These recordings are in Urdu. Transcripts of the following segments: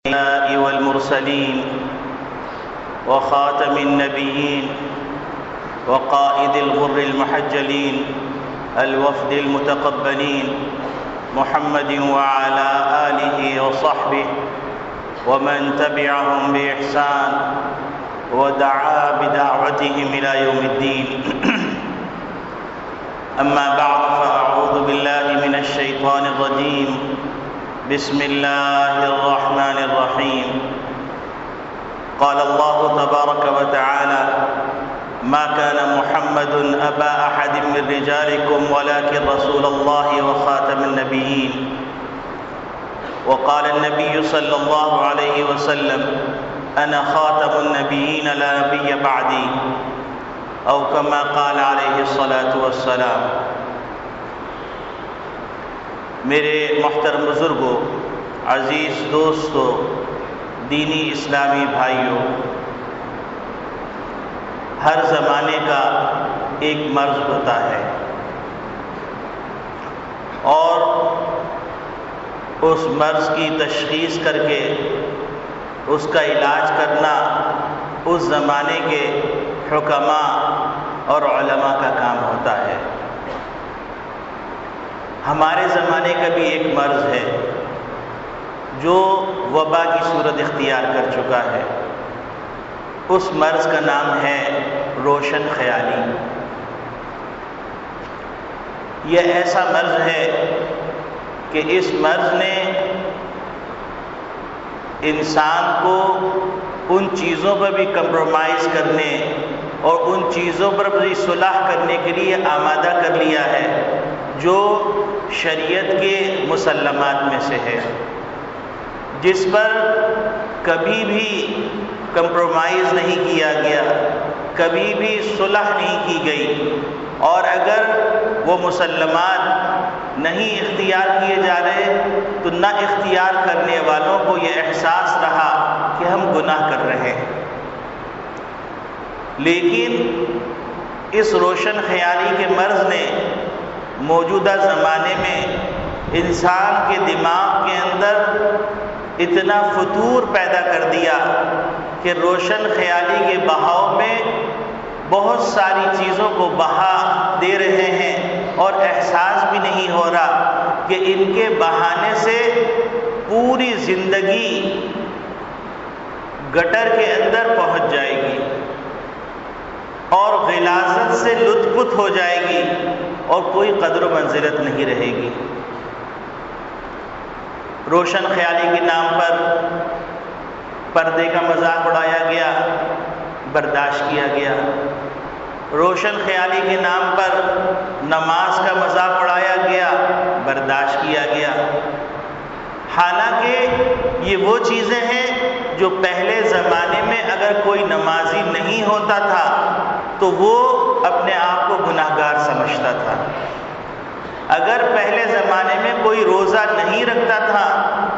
الأنبياء والمرسلين وخاتم النبيين وقائد الغر المحجلين الوفد المتقبلين محمد وعلى آله وصحبه ومن تبعهم بإحسان ودعا بدعوتهم إلى يوم الدين. أما بعد فأعوذ بالله من الشيطان الرجيم. بسم الله الرحمن الرحيم. قال الله تبارك وتعالى: ما كان محمد أبا أحد من رجالكم ولكن رسول الله وخاتم النبيين. وقال النبي صلى الله عليه وسلم: أنا خاتم النبيين لا نبي بعدي، أو كما قال عليه الصلاة والسلام. میرے محترم بزرگوں، عزیز دوستوں، دینی اسلامی بھائیوں، ہر زمانے کا ایک مرض ہوتا ہے اور اس مرض کی تشخیص کر کے اس کا علاج کرنا اس زمانے کے حکماء اور علماء کا کام ہوتا ہے. ہمارے زمانے کا بھی ایک مرض ہے جو وبا کی صورت اختیار کر چکا ہے. اس مرض کا نام ہے روشن خیالی. یہ ایسا مرض ہے کہ اس مرض نے انسان کو ان چیزوں پر بھی کمپرومائز کرنے اور ان چیزوں پر بھی صلح کرنے کے لیے آمادہ کر لیا ہے جو شریعت کے مسلمات میں سے ہے، جس پر کبھی بھی کمپرومائز نہیں کیا گیا، کبھی بھی صلح نہیں کی گئی. اور اگر وہ مسلمات نہیں اختیار کیے جا رہے تو نہ اختیار کرنے والوں کو یہ احساس رہا کہ ہم گناہ کر رہے ہیں. لیکن اس روشن خیالی کے مرض نے موجودہ زمانے میں انسان کے دماغ کے اندر اتنا فتور پیدا کر دیا کہ روشن خیالی کے بہاؤ میں بہت ساری چیزوں کو بہا دے رہے ہیں اور احساس بھی نہیں ہو رہا کہ ان کے بہانے سے پوری زندگی گٹر کے اندر پہنچ جائے گی اور غلاظت سے لطف پت ہو جائے گی اور کوئی قدر و منزلت نہیں رہے گی. روشن خیالی کے نام پر پردے کا مذاق اڑایا گیا، برداشت کیا گیا. روشن خیالی کے نام پر نماز کا مذاق اڑایا گیا، برداشت کیا گیا. حالانکہ یہ وہ چیزیں ہیں جو پہلے زمانے میں اگر کوئی نمازی نہیں ہوتا تھا تو وہ اپنے آپ کو گناہگار سمجھتا تھا. اگر پہلے زمانے میں کوئی روزہ نہیں رکھتا تھا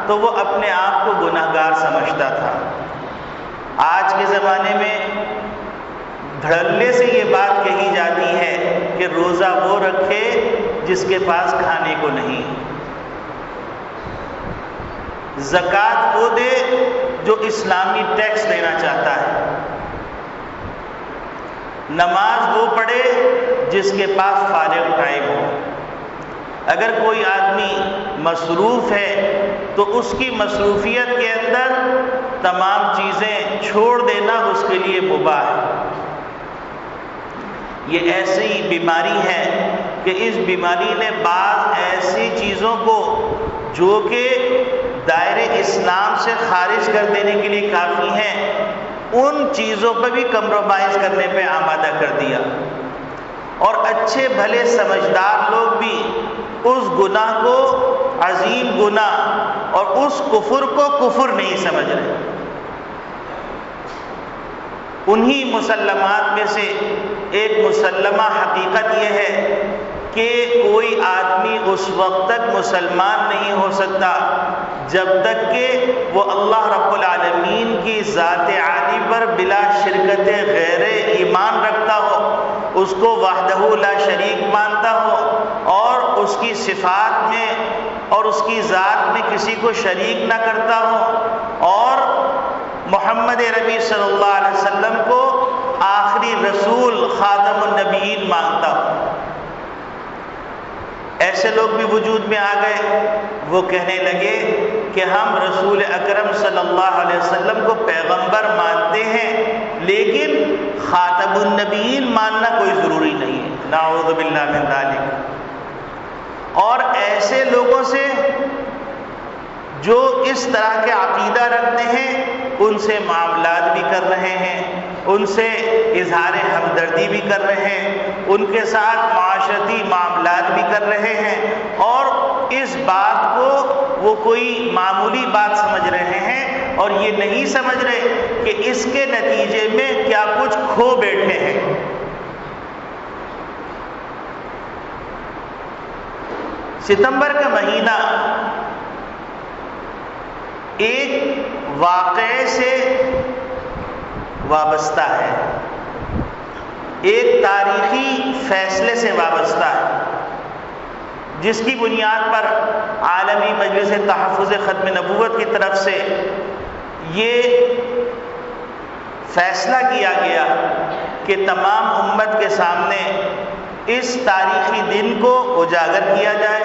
تو وہ اپنے آپ کو گناہگار سمجھتا تھا. آج کے زمانے میں دھڑلے سے یہ بات کہی جاتی ہے کہ روزہ وہ رکھے جس کے پاس کھانے کو نہیں، زکوٰۃ وہ دے جو اسلامی ٹیکس دینا چاہتا ہے، نماز وہ پڑھے جس کے پاس فارغ ٹائم ہو. اگر کوئی آدمی مصروف ہے تو اس کی مصروفیت کے اندر تمام چیزیں چھوڑ دینا اس کے لیے مباح ہے. یہ ایسی بیماری ہے کہ اس بیماری نے بعض ایسی چیزوں کو جو کہ دائرے اسلام سے خارج کر دینے کے لیے کافی ہیں ان چیزوں پر بھی کمپرومائز کرنے پہ آمادہ کر دیا. اور اچھے بھلے سمجھدار لوگ بھی اس گناہ کو عظیم گناہ اور اس کفر کو کفر نہیں سمجھ رہے. انہی مسلمات میں سے ایک مسلمہ حقیقت یہ ہے کہ کوئی آدمی اس وقت تک مسلمان نہیں ہو سکتا جب تک کہ وہ اللہ رب العالمین کی ذات عالی پر بلا شرکت غیر ایمان رکھتا ہو، اس کو وحدہ لا شریک مانتا ہو اور اس کی صفات میں اور اس کی ذات میں کسی کو شریک نہ کرتا ہوں اور محمد ربی صلی اللہ علیہ وسلم کو آخری رسول خاتم النبیین مانتا ہوں۔ ایسے لوگ بھی وجود میں آ گئے، وہ کہنے لگے کہ ہم رسول اکرم صلی اللہ علیہ وسلم کو پیغمبر مانتے ہیں لیکن خاتم النبیین ماننا کوئی ضروری نہیں ہے، نعوذ باللہ من ذالک۔ اور ایسے لوگوں سے جو اس طرح کے عقیدہ رکھتے ہیں ان سے معاملات بھی کر رہے ہیں، ان سے اظہار ہمدردی بھی کر رہے ہیں، ان کے ساتھ معاشرتی معاملات بھی کر رہے ہیں، اور اس بات کو وہ کوئی معمولی بات سمجھ رہے ہیں اور یہ نہیں سمجھ رہے کہ اس کے نتیجے میں کیا کچھ کھو بیٹھے ہیں۔ ستمبر کا مہینہ ایک واقعے سے وابستہ ہے، ایک تاریخی فیصلے سے وابستہ ہے، جس کی بنیاد پر عالمی مجلس تحفظ ختم نبوت کی طرف سے یہ فیصلہ کیا گیا کہ تمام امت کے سامنے اس تاریخی دن کو اجاگر کیا جائے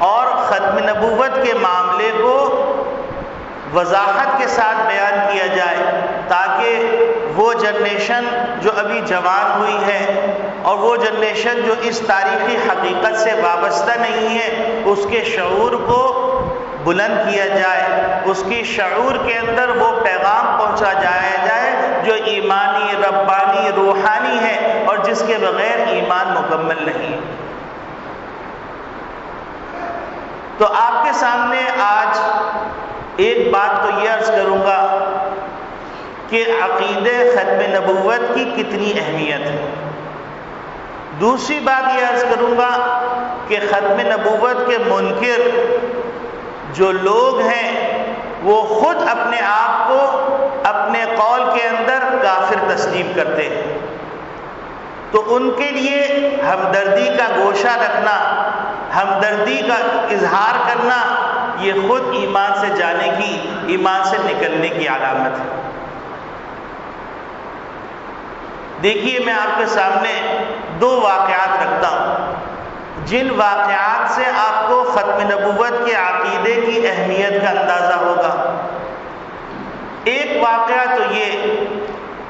اور ختم نبوت کے معاملے کو وضاحت کے ساتھ بیان کیا جائے، تاکہ وہ جنریشن جو ابھی جوان ہوئی ہے اور وہ جنریشن جو اس تاریخی حقیقت سے وابستہ نہیں ہے اس کے شعور کو بلند کیا جائے، اس کی شعور کے اندر وہ پیغام پہنچا جائے جو ایمانی، ربانی، روحانی ہے اور جس کے بغیر ایمان مکمل نہیں ہے۔ تو آپ کے سامنے آج ایک بات تو یہ عرض کروں گا کہ عقیدہ ختم نبوت کی کتنی اہمیت ہے۔ دوسری بات یہ عرض کروں گا کہ ختم نبوت کے منکر جو لوگ ہیں وہ خود اپنے آپ کو اپنے قول کے اندر کافر تسلیم کرتے ہیں، تو ان کے لیے ہمدردی کا گوشہ رکھنا، ہمدردی کا اظہار کرنا یہ خود ایمان سے جانے کی، ایمان سے نکلنے کی علامت ہے۔ دیکھیے میں آپ کے سامنے دو واقعات رکھتا ہوں جن واقعات سے آپ کو ختم نبوت کے عقیدے کی اہمیت کا اندازہ ہوگا۔ ایک واقعہ تو یہ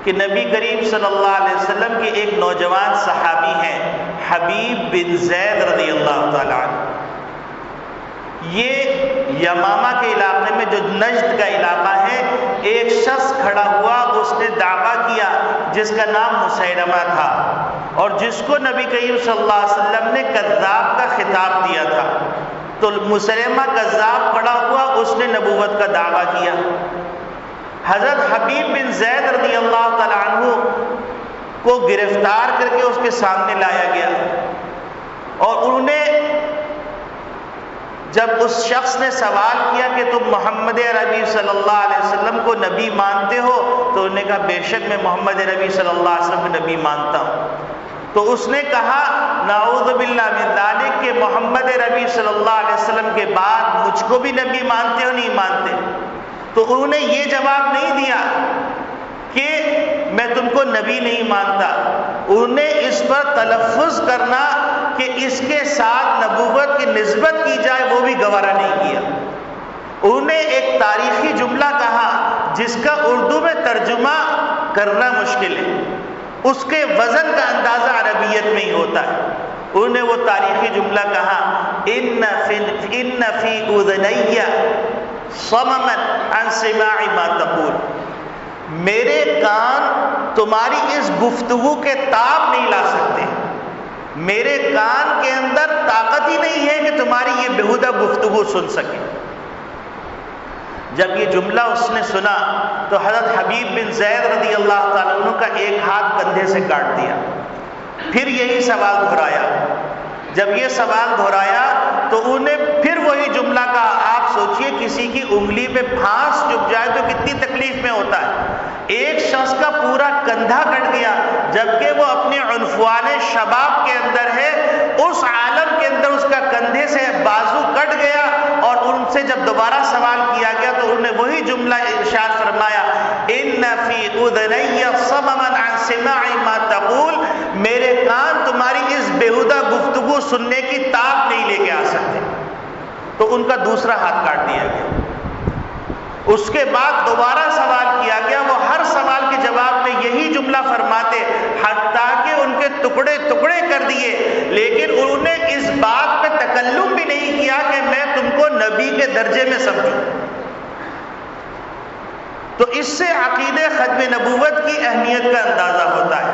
کہ نبی کریم صلی اللہ علیہ وسلم کے ایک نوجوان صحابی ہیں حبیب بن زید رضی اللہ تعالیٰ عنہ، یہ یمامہ کے علاقے میں جو نجد کا علاقہ ہے، ایک شخص کھڑا ہوا، اس نے دعویٰ کیا جس کا نام مسیلمہ تھا اور جس کو نبی کریم صلی اللہ علیہ وسلم نے کذاب کا خطاب دیا تھا۔ تو مسیلمہ کذاب کھڑا ہوا، اس نے نبوت کا دعویٰ کیا۔ حضرت حبیب بن زید رضی اللہ تعالیٰ عنہ کو گرفتار کر کے اس کے سامنے لایا گیا اور انہوں نے جب اس شخص نے سوال کیا کہ تم محمد عربی صلی اللہ علیہ وسلم کو نبی مانتے ہو، تو انہوں نے کہا بے شک میں محمد عربی صلی اللہ علیہ وسلم کو نبی مانتا ہوں۔ تو اس نے کہا نعوذ باللہ من ذالک کہ محمد عربی صلی اللہ علیہ وسلم کے بعد مجھ کو بھی نبی مانتے ہو نہیں مانتے؟ تو انہوں نے یہ جواب نہیں دیا کہ میں تم کو نبی نہیں مانتا، انہوں نے اس پر تلفظ کرنا کہ اس کے ساتھ نبوت کی نسبت کی جائے وہ بھی گوارا نہیں کیا۔ انہوں نے ایک تاریخی جملہ کہا جس کا اردو میں ترجمہ کرنا مشکل ہے، اس کے وزن کا اندازہ عربیت میں ہی ہوتا ہے۔ انہوں نے وہ تاریخی جملہ کہا ان فی اذنی صمما عن سماع ما تقول، میرے کان تمہاری اس گفتگو کے تاب نہیں لا سکتے، میرے کان کے اندر طاقت ہی نہیں ہے کہ تمہاری یہ بیہودہ گفتگو سن سکے۔ جب یہ جملہ اس نے سنا تو حضرت حبیب بن زید رضی اللہ تعالیٰ عنہ کا ایک ہاتھ کندھے سے کاٹ دیا، پھر یہی سوال دہرایا۔ جب یہ سوال دہرایا تو انہوں نے پھر وہی جملہ کہا۔ آپ سوچئے کسی کی انگلی پہ پھانس چبھ جائے تو کتنی تکلیف میں ہوتا ہے، ایک شخص کا پورا کندھا کٹ گیا جبکہ وہ اپنے عنفوان شباب کے اندر ہے، اس عالم کے اندر اس کا کندھے سے بازو کٹ گیا، اور ان سے جب دوبارہ سوال کیا گیا تو انہوں نے وہی جملہ ارشاد فرمایا، ان فی اذنی صمما عن سماع ما تقول، میرے کان تمہاری اس بیہودہ گفتگو سننے کی تاب نہیں لے کے آ سکتے۔ تو ان کا دوسرا ہاتھ کاٹ دیا گیا۔ اس کے بعد دوبارہ سوال کیا گیا، وہ ہر سوال کے جواب میں یہی جملہ فرماتے، حتیٰ کہ ان کے ٹکڑے ٹکڑے کر دیے، لیکن انہوں نے اس بات پہ تکلم بھی نہیں کیا کہ میں تم کو نبی کے درجے میں سمجھوں۔ تو اس سے عقیدہ ختم نبوت کی اہمیت کا اندازہ ہوتا ہے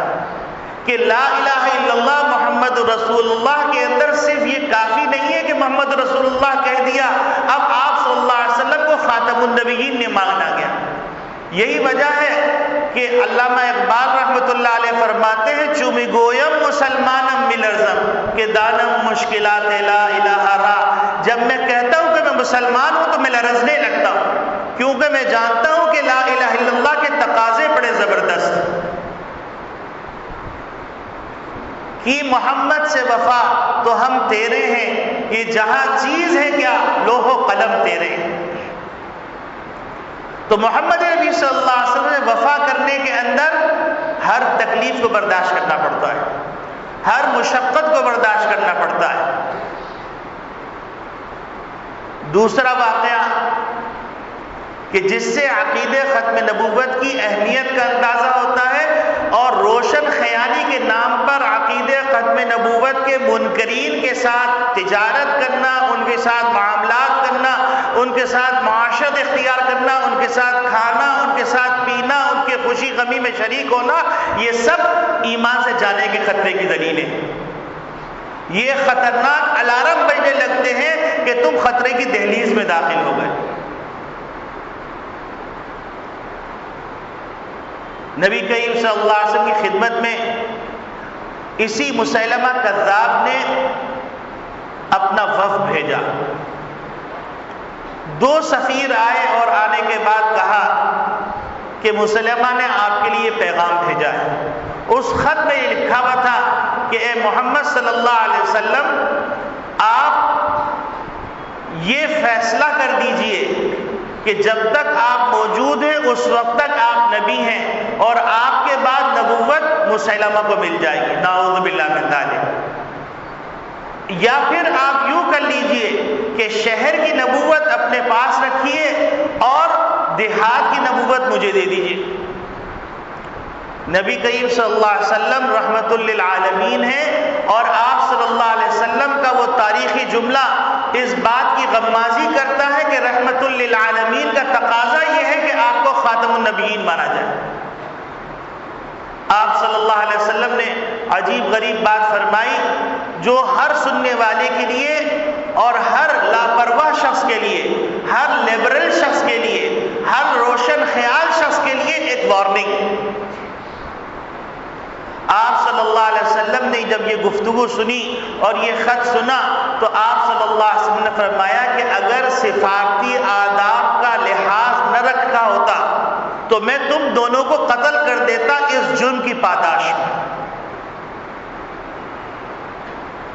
کہ لا الہ الا اللہ محمد رسول اللہ کے اندر صرف یہ کافی نہیں ہے کہ محمد رسول اللہ کہہ دیا، اب آپ صلی اللہ علیہ وسلم کو خاتم النبیین نے مانگنا گیا۔ یہی وجہ ہے کہ علامہ اقبال رحمۃ اللہ علیہ فرماتے ہیں، چومی گویم مسلمانم ملرزم کہ دانم مشکلات لا الہ را، جب میں کہتا ہوں کہ میں مسلمان ہوں تو میں لرزنے لگتا ہوں، کیونکہ میں جانتا ہوں کہ لا الہ الا اللہ کے تقاضے بڑے زبردست کی محمد سے وفا تو ہم تیرے ہیں، یہ جہاں چیز ہے کیا لوح و قلم تیرے ہیں۔ تو محمد نبی صلی اللہ علیہ وسلم نے وفا کرنے کے اندر ہر تکلیف کو برداشت کرنا پڑتا ہے، ہر مشقت کو برداشت کرنا پڑتا ہے۔ دوسرا واقعہ کہ جس سے عقیدہ ختم نبوت کی اہمیت کا اندازہ ہوتا ہے، اور روشن خیالی کے نام پر عقیدہ ختم نبوت کے منکرین کے ساتھ تجارت کرنا، ان کے ساتھ معاملات کرنا، ان کے ساتھ معاشرت اختیار کرنا، ان کے ساتھ کھانا، ان کے ساتھ پینا، ان کے خوشی غمی میں شریک ہونا، یہ سب ایمان سے جانے کے خطرے کی دلیلیں ہیں۔ یہ خطرناک الارم بجنے لگتے ہیں کہ تم خطرے کی دہلیز میں داخل ہو گئے۔ نبی کریم صلی اللہ علیہ وسلم کی خدمت میں اسی مسیلمہ کذاب نے اپنا وفد بھیجا۔ 2 سفیر آئے اور آنے کے بعد کہا کہ مسیلمہ نے آپ کے لیے پیغام بھیجا ہے۔ اس خط میں یہ لکھا ہوا تھا کہ اے محمد صلی اللہ علیہ وسلم، آپ یہ فیصلہ کر دیجئے کہ جب تک آپ موجود ہیں اس وقت تک آپ نبی ہیں، اور آپ کے بعد نبوت مسیلمہ کو مل جائے گی، نعوذ باللہ من ذالک۔ یا پھر آپ یوں کر لیجئے کہ شہر کی نبوت اپنے پاس رکھیے اور دیہات کی نبوت مجھے دے دیجئے۔ نبی کریم صلی اللہ علیہ وسلم رحمت للعالمین ہیں، اور آپ صلی اللہ علیہ وسلم کا وہ تاریخی جملہ اس بات کی غمازی کرتا ہے کہ رحمت للعالمین کا تقاضا یہ ہے کہ آپ کو خاتم النبیین مانا جائے۔ آپ صلی اللہ علیہ وسلم نے عجیب غریب بات فرمائی جو ہر سننے والے کے لیے اور ہر لاپرواہ شخص کے لیے، ہر لبرل شخص کے لیے، ہر روشن خیال شخص کے لیے ایک وارننگ۔ آپ صلی اللہ علیہ وسلم نے جب یہ گفتگو سنی اور یہ خط سنا تو آپ صلی اللہ علیہ وسلم نے فرمایا کہ اگر سفارتی آداب کا لحاظ نہ رکھا ہوتا تو میں تم دونوں کو قتل کر دیتا اس جرم کی پاداش میں۔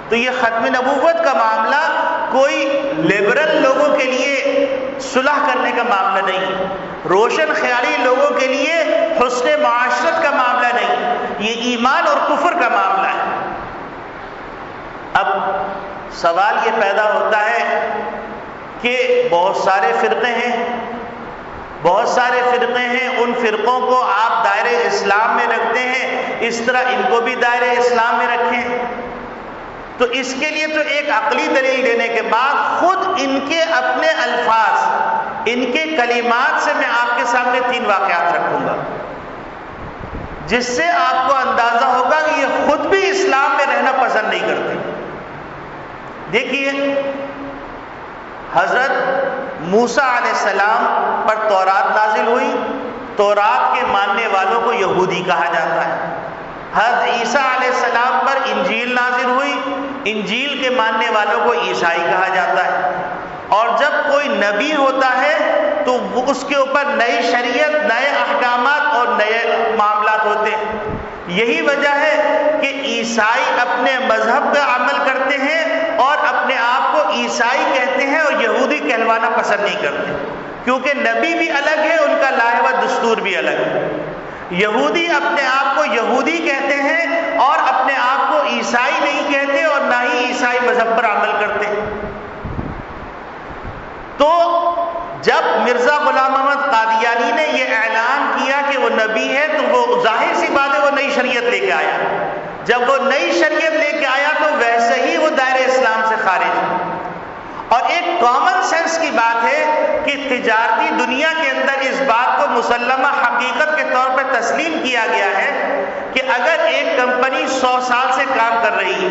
تو یہ ختم نبوت کا معاملہ کوئی لبرل لوگوں کے لیے صلح کرنے کا معاملہ نہیں، روشن خیالی لوگوں کے لیے حسن معاشرت کا معاملہ نہیں، یہ ایمان اور کفر کا معاملہ ہے۔ اب سوال یہ پیدا ہوتا ہے کہ بہت سارے فرقے ہیں، بہت سارے فرقے ہیں، ان فرقوں کو آپ دائرہ اسلام میں رکھتے ہیں، اس طرح ان کو بھی دائرہ اسلام میں رکھیں۔ تو اس کے لیے تو ایک عقلی دلیل دینے کے بعد خود ان کے اپنے الفاظ، ان کے کلمات سے میں آپ کے سامنے 3 واقعات رکھوں گا جس سے آپ کو اندازہ ہوگا کہ یہ خود بھی اسلام میں رہنا پسند نہیں کرتے۔ دیکھیے، حضرت موسیٰ علیہ السلام پر تورات نازل ہوئی، تورات کے ماننے والوں کو یہودی کہا جاتا ہے۔ حضرت عیسیٰ علیہ السلام پر انجیل نازل ہوئی، انجیل کے ماننے والوں کو عیسائی کہا جاتا ہے۔ اور جب کوئی نبی ہوتا ہے تو اس کے اوپر نئی شریعت، نئے احکامات اور نئے معاملات ہوتے ہیں۔ یہی وجہ ہے کہ عیسائی اپنے مذہب کا عمل کرتے ہیں اور اپنے آپ کو عیسائی کہتے ہیں اور یہودی کہلوانا پسند نہیں کرتے، کیونکہ نبی بھی الگ ہے، ان کا لائحہ و دستور بھی الگ ہے۔ یہودی اپنے آپ کو یہودی کہتے ہیں اور اپنے آپ کو عیسائی نہیں کہتے اور نہ ہی عیسائی مذہب پر عمل کرتے۔ تو جب مرزا غلام محمد قادیانی نے یہ اعلان کیا کہ وہ نبی ہے تو وہ ظاہر سی بات ہے وہ نئی شریعت لے کے آیا۔ جب وہ نئی شریعت لے کے آیا تو ویسے ہی وہ دائرہ اسلام سے خارج ہے۔ اور ایک کامن سینس کی بات ہے کہ تجارتی دنیا کے اندر اس بات کو مسلمہ حقیقت کے طور پر تسلیم کیا گیا ہے کہ اگر ایک کمپنی 100 سال سے کام کر رہی ہے،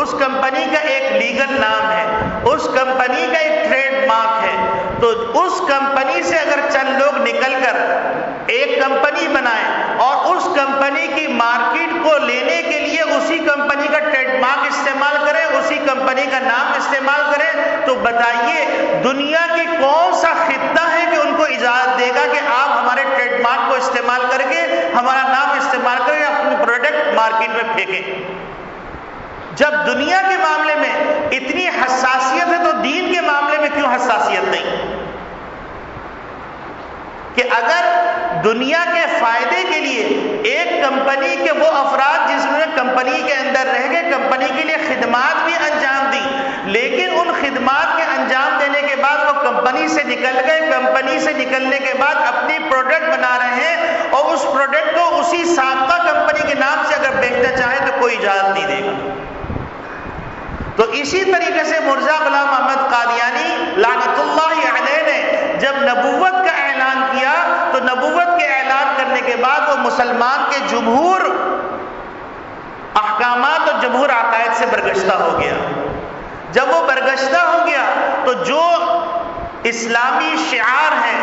اس کمپنی کا ایک لیگل نام ہے، اس کمپنی کا ایک ٹریڈ مارک ہے، تو اس کمپنی سے اگر چند لوگ نکل کر ایک کمپنی بنائیں اور اس کمپنی کی مارکیٹ کو لینے کے لیے اسی کمپنی کا ٹریڈ مارک استعمال کریں، اسی کمپنی کا نام استعمال کریں، تو بتائیے دنیا کی کون سا خطہ ہے کہ ان کو اجازت دے گا کہ آپ ہمارے ٹریڈ مارک کو استعمال کر کے ہمارا نام استعمال کر کے اپنی پروڈکٹ مارکیٹ میں پھینکیں؟ جب دنیا کے معاملے میں اتنی حساسیت ہے تو دین کے معاملے میں کیوں حساسیت نہیں؟ کہ اگر دنیا کے فائدے کے لیے ایک کمپنی کے وہ افراد جس نے کمپنی کے اندر رہ کے کمپنی کے لیے خدمات بھی انجام دی، لیکن ان خدمات کے انجام دینے کے بعد وہ کمپنی سے نکل گئے، کمپنی سے نکلنے کے بعد اپنی پروڈکٹ بنا رہے ہیں اور اس پروڈکٹ کو اسی سابقہ کمپنی کے نام سے اگر بیچنا چاہے تو کوئی اجازت نہیں دے گا۔ تو اسی طریقے سے مرزا غلام محمد قادیانی لعنت اللہ علیہ نے جب نبوت کا اعلان کیا تو نبوت کے اعلان کرنے کے بعد وہ مسلمان کے جمہور احکامات اور جمہور عقائد سے برگشتہ ہو گیا۔ جب وہ برگشتہ ہو گیا تو جو اسلامی شعار ہیں،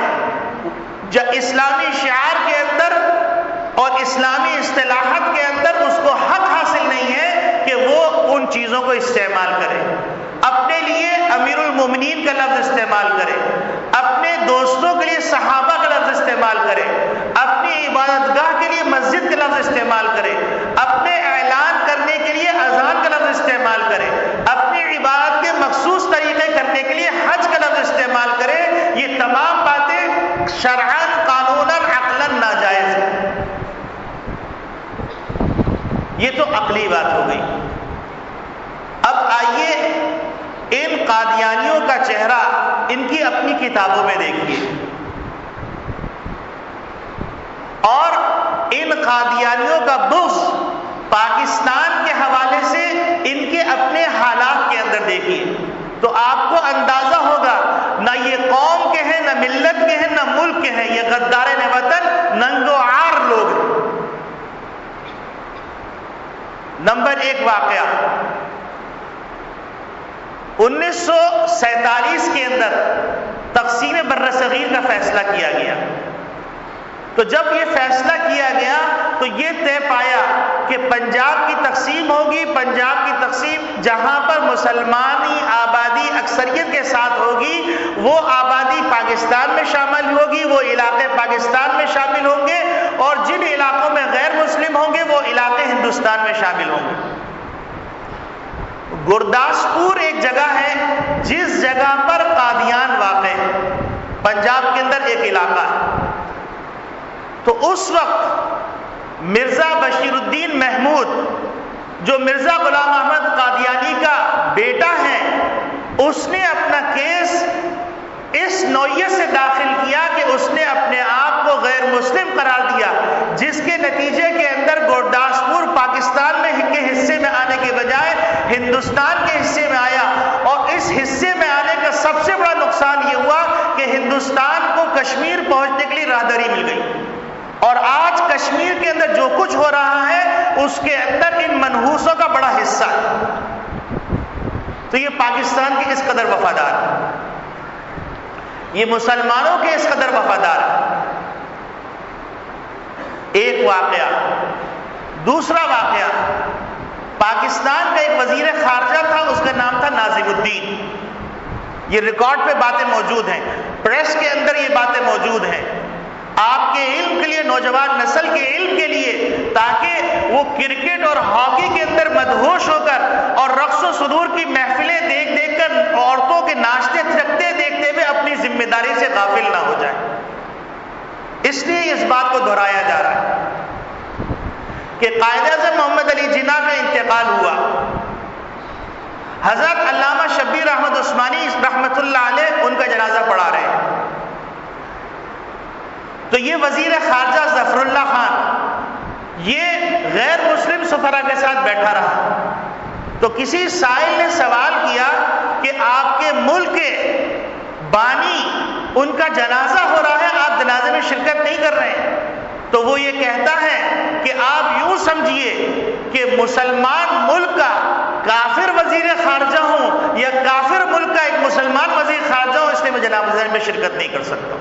اسلامی شعار کے اندر اور اسلامی اصطلاحات کے اندر اس کو حق حاصل نہیں ہے کہ وہ ان چیزوں کو استعمال کرے، اپنے لیے امیر المومنین کا لفظ استعمال کرے، اپنے دوستوں کے لیے صحابہ کا لفظ استعمال کرے، اپنی عبادت گاہ کے لیے مسجد کا لفظ استعمال کرے، اپنے اعلان کرنے کے لیے اذان کا لفظ استعمال کرے، اپنی عبادت کے مخصوص طریقے کرنے کے لیے حج کا لفظ استعمال کرے، یہ تمام باتیں شرعاً قانوناً عقلاً ناجائز ہیں۔ یہ تو عقلی بات ہو گئی۔ اب آئیے ان قادیانیوں کا چہرہ ان کی اپنی کتابوں میں دیکھیے، اور ان قادیانیوں کا بغض پاکستان کے حوالے سے ان کے اپنے حالات کے اندر دیکھیے تو آپ کو اندازہ ہوگا نہ یہ قوم کے ہیں، نہ ملت کے ہیں، نہ ملک کے ہیں، یہ غدارین وطن ننگو عار لوگ ہیں۔ نمبر 1 واقعہ 1947 کے اندر تقسیم برصغیر کا فیصلہ کیا گیا۔ تو جب یہ فیصلہ کیا گیا تو یہ طے پایا کہ پنجاب کی تقسیم ہوگی، پنجاب کی تقسیم جہاں پر مسلمانی آبادی اکثریت کے ساتھ ہوگی وہ آبادی پاکستان میں شامل ہوگی، وہ علاقے پاکستان میں شامل ہوں گے، اور جن علاقوں میں غیر مسلم ہوں گے وہ علاقے ہندوستان میں شامل ہوں گے۔ گرداسپور ایک جگہ ہے جس جگہ پر قادیان واقع ہے، پنجاب کے اندر ایک علاقہ ہے۔ تو اس وقت مرزا بشیر الدین محمود جو مرزا غلام احمد قادیانی کا بیٹا ہے، اس نے اپنا کیس اس نوعیت سے داخل کیا کہ اس نے اپنے آپ کو غیر مسلم قرار دیا، جس کے نتیجے کے اندر گرداسپور پاکستان میں کے حصے میں آنے کے بجائے ہندوستان کے حصے میں آیا، اور اس حصے میں آنے کا سب سے بڑا نقصان یہ ہوا کہ ہندوستان کو کشمیر پہنچنے کے لیے راہداری مل گئی، اور آج کشمیر کے اندر جو کچھ ہو رہا ہے اس کے اندر ان منحوسوں کا بڑا حصہ ہے۔ تو یہ پاکستان کے اس قدر وفادار ہے، یہ مسلمانوں کے اس قدر وفادار ہے۔ ایک واقعہ۔ دوسرا واقعہ، پاکستان کا ایک وزیر خارجہ تھا، اس کا نام تھا ناظم الدین۔ یہ ریکارڈ پہ باتیں موجود ہیں، پریس کے اندر یہ باتیں موجود ہیں، آپ کے علم کے لیے، نوجوان نسل کے علم کے لیے، تاکہ وہ کرکٹ اور ہاکی کے اندر مدہوش ہو کر اور رقص و سرور کی محفلیں دیکھ دیکھ کر عورتوں کے ناچتے تھرکتے دیکھتے ہوئے اپنی ذمہ داری سے غافل نہ ہو جائے. اس لیے اس بات کو دہرایا جا رہا ہے کہ قائد اعظم محمد علی جناح کا انتقال ہوا. حضرت علامہ شبیر احمد عثمانی رحمۃ اللہ علیہ ان کا جنازہ پڑھا رہے ہیں. تو یہ وزیر خارجہ ظفر اللہ خان یہ غیر مسلم سفراء کے ساتھ بیٹھا رہا. تو کسی سائل نے سوال کیا کہ آپ کے ملک کے بانی ان کا جنازہ ہو رہا ہے، آپ جنازے میں شرکت نہیں کر رہے ہیں. تو وہ یہ کہتا ہے کہ آپ یوں سمجھیے کہ مسلمان ملک کا کافر وزیر خارجہ ہوں یا کافر ملک کا ایک مسلمان وزیر خارجہ ہوں، اس لیے میں جنازے میں شرکت نہیں کر سکتا.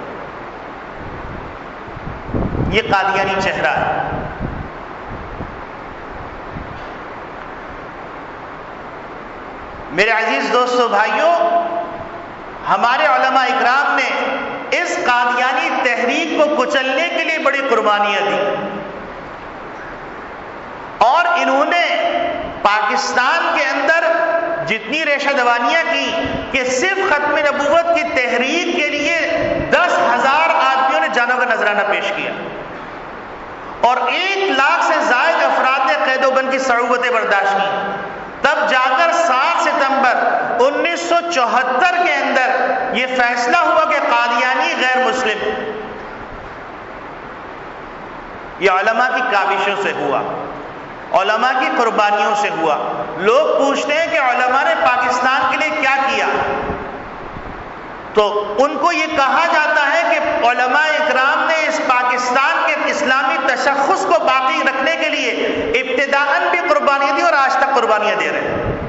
یہ قادیانی چہرہ ہے. میرے عزیز دوستو بھائیوں، ہمارے علماء اکرام نے اس قادیانی تحریک کو کچلنے کے لیے بڑی قربانیاں دی، اور انہوں نے پاکستان کے اندر جتنی ریشہ دوانیاں کی کہ صرف ختم نبوت کی تحریک کے لیے 10,000 آدمیوں نے جانوں کا نذرانہ پیش کیا، اور 1 لاکھ سے زائد افراد نے قید و بند کی صعوبتیں برداشت کی. تب جا کر 7 ستمبر 1974 کے اندر یہ فیصلہ ہوا کہ قادیانی غیر مسلم. یہ علماء کی کاوشوں سے ہوا، علماء کی قربانیوں سے ہوا. لوگ پوچھتے ہیں کہ علماء نے پاکستان کے لیے کیا کیا، تو ان کو یہ کہا جاتا ہے کہ علماء اکرام نے اس پاکستان کے اسلامی تشخص کو باقی رکھنے کے لیے ابتداءً بھی قربانیاں دی اور آج تک قربانیاں دے رہے ہیں.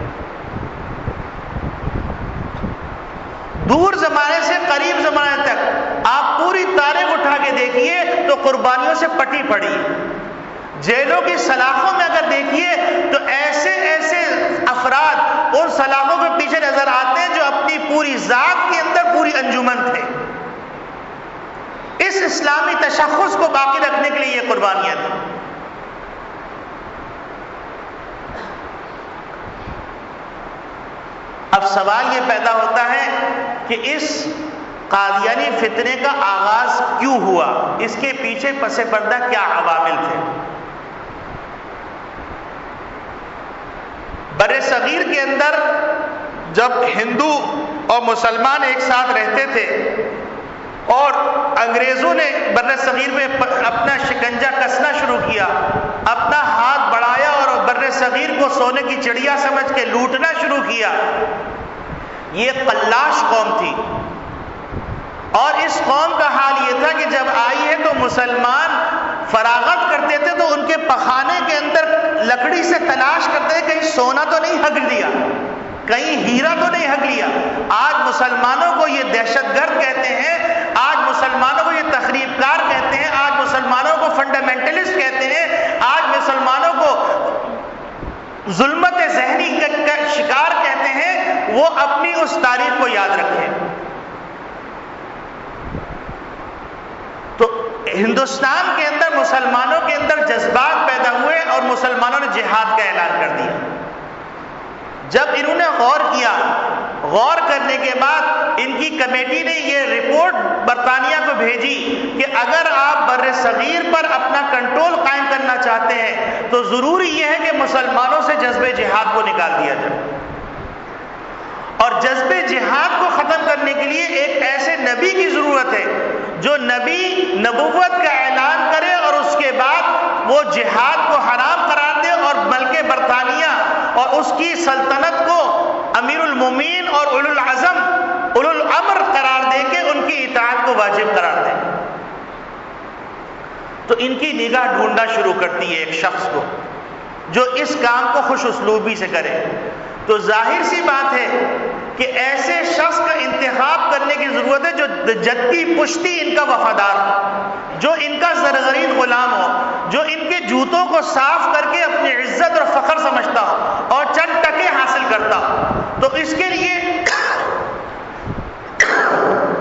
دور زمانے سے قریب زمانے تک آپ پوری تاریخ اٹھا کے دیکھیے تو قربانیوں سے پٹی پڑی. جیلوں کی سلاخوں میں اگر دیکھیے تو ایسے ایسے افراد ان سلاخوں کے پیچھے نظر آتے ہیں جو اپنی پوری ذات کے اندر پوری انجمن تھے. اس اسلامی تشخص کو باقی رکھنے کے لیے یہ قربانیاں تھیں. اب سوال یہ پیدا ہوتا ہے کہ اس قادیانی فتنے کا آغاز کیوں ہوا، اس کے پیچھے پس پردہ کیا عوامل تھے. بر صغیر کے اندر جب ہندو اور مسلمان ایک ساتھ رہتے تھے اور انگریزوں نے بر صغیر میں اپنا شکنجہ کسنا شروع کیا، اپنا ہاتھ بڑھایا اور بر صغیر کو سونے کی چڑیا سمجھ کے لوٹنا شروع کیا. یہ قلاش قوم تھی، اور اس قوم کا حال یہ تھا کہ جب آئی ہے تو مسلمان فراغت کرتے تھے تو ان کے پخانے کے اندر لکڑی سے تلاش کرتے تھے کہیں سونا تو نہیں ہگ لیا، کہیں ہیرا تو نہیں ہگ لیا. آج مسلمانوں کو یہ دہشت گرد کہتے ہیں، آج مسلمانوں کو یہ تخریب کار کہتے ہیں، آج مسلمانوں کو فنڈامنٹلسٹ کہتے ہیں، آج مسلمانوں کو ظلمت ذہنی کا شکار کہتے ہیں. وہ اپنی اس تاریخ کو یاد رکھیں. تو ہندوستان کے اندر مسلمانوں کے اندر جذبات پیدا ہوئے اور مسلمانوں نے جہاد کا اعلان کر دیا. جب انہوں نے غور کیا، غور کرنے کے بعد ان کی کمیٹی نے یہ رپورٹ برطانیہ کو بھیجی کہ اگر آپ بر صغیر پر اپنا کنٹرول قائم کرنا چاہتے ہیں تو ضروری یہ ہے کہ مسلمانوں سے جذب جہاد کو نکال دیا جائے، اور جذب جہاد کو ختم کرنے کے لیے ایک ایسے نبی کی ضرورت ہے جو نبی نبوت کا اعلان کرے اور اس کے بعد وہ جہاد کو حرام قرار دے اور ملک برطانیہ اور اس کی سلطنت کو امیر المومنین اور اولو العزم اولو الامر قرار دے کے ان کی اطاعت کو واجب قرار دے. تو ان کی نگاہ ڈھونڈنا شروع کرتی ہے ایک شخص کو جو اس کام کو خوش اسلوبی سے کرے. تو ظاہر سی بات ہے کہ ایسے شخص کا انتخاب کرنے کی ضرورت ہے جو جدی پشتی ان کا وفادار ہو، جو ان کا زرغرید غلام ہو، جو ان کے جوتوں کو صاف کر کے اپنی عزت اور فخر سمجھتا ہو اور چند ٹکے حاصل کرتا ہو. تو اس کے لیے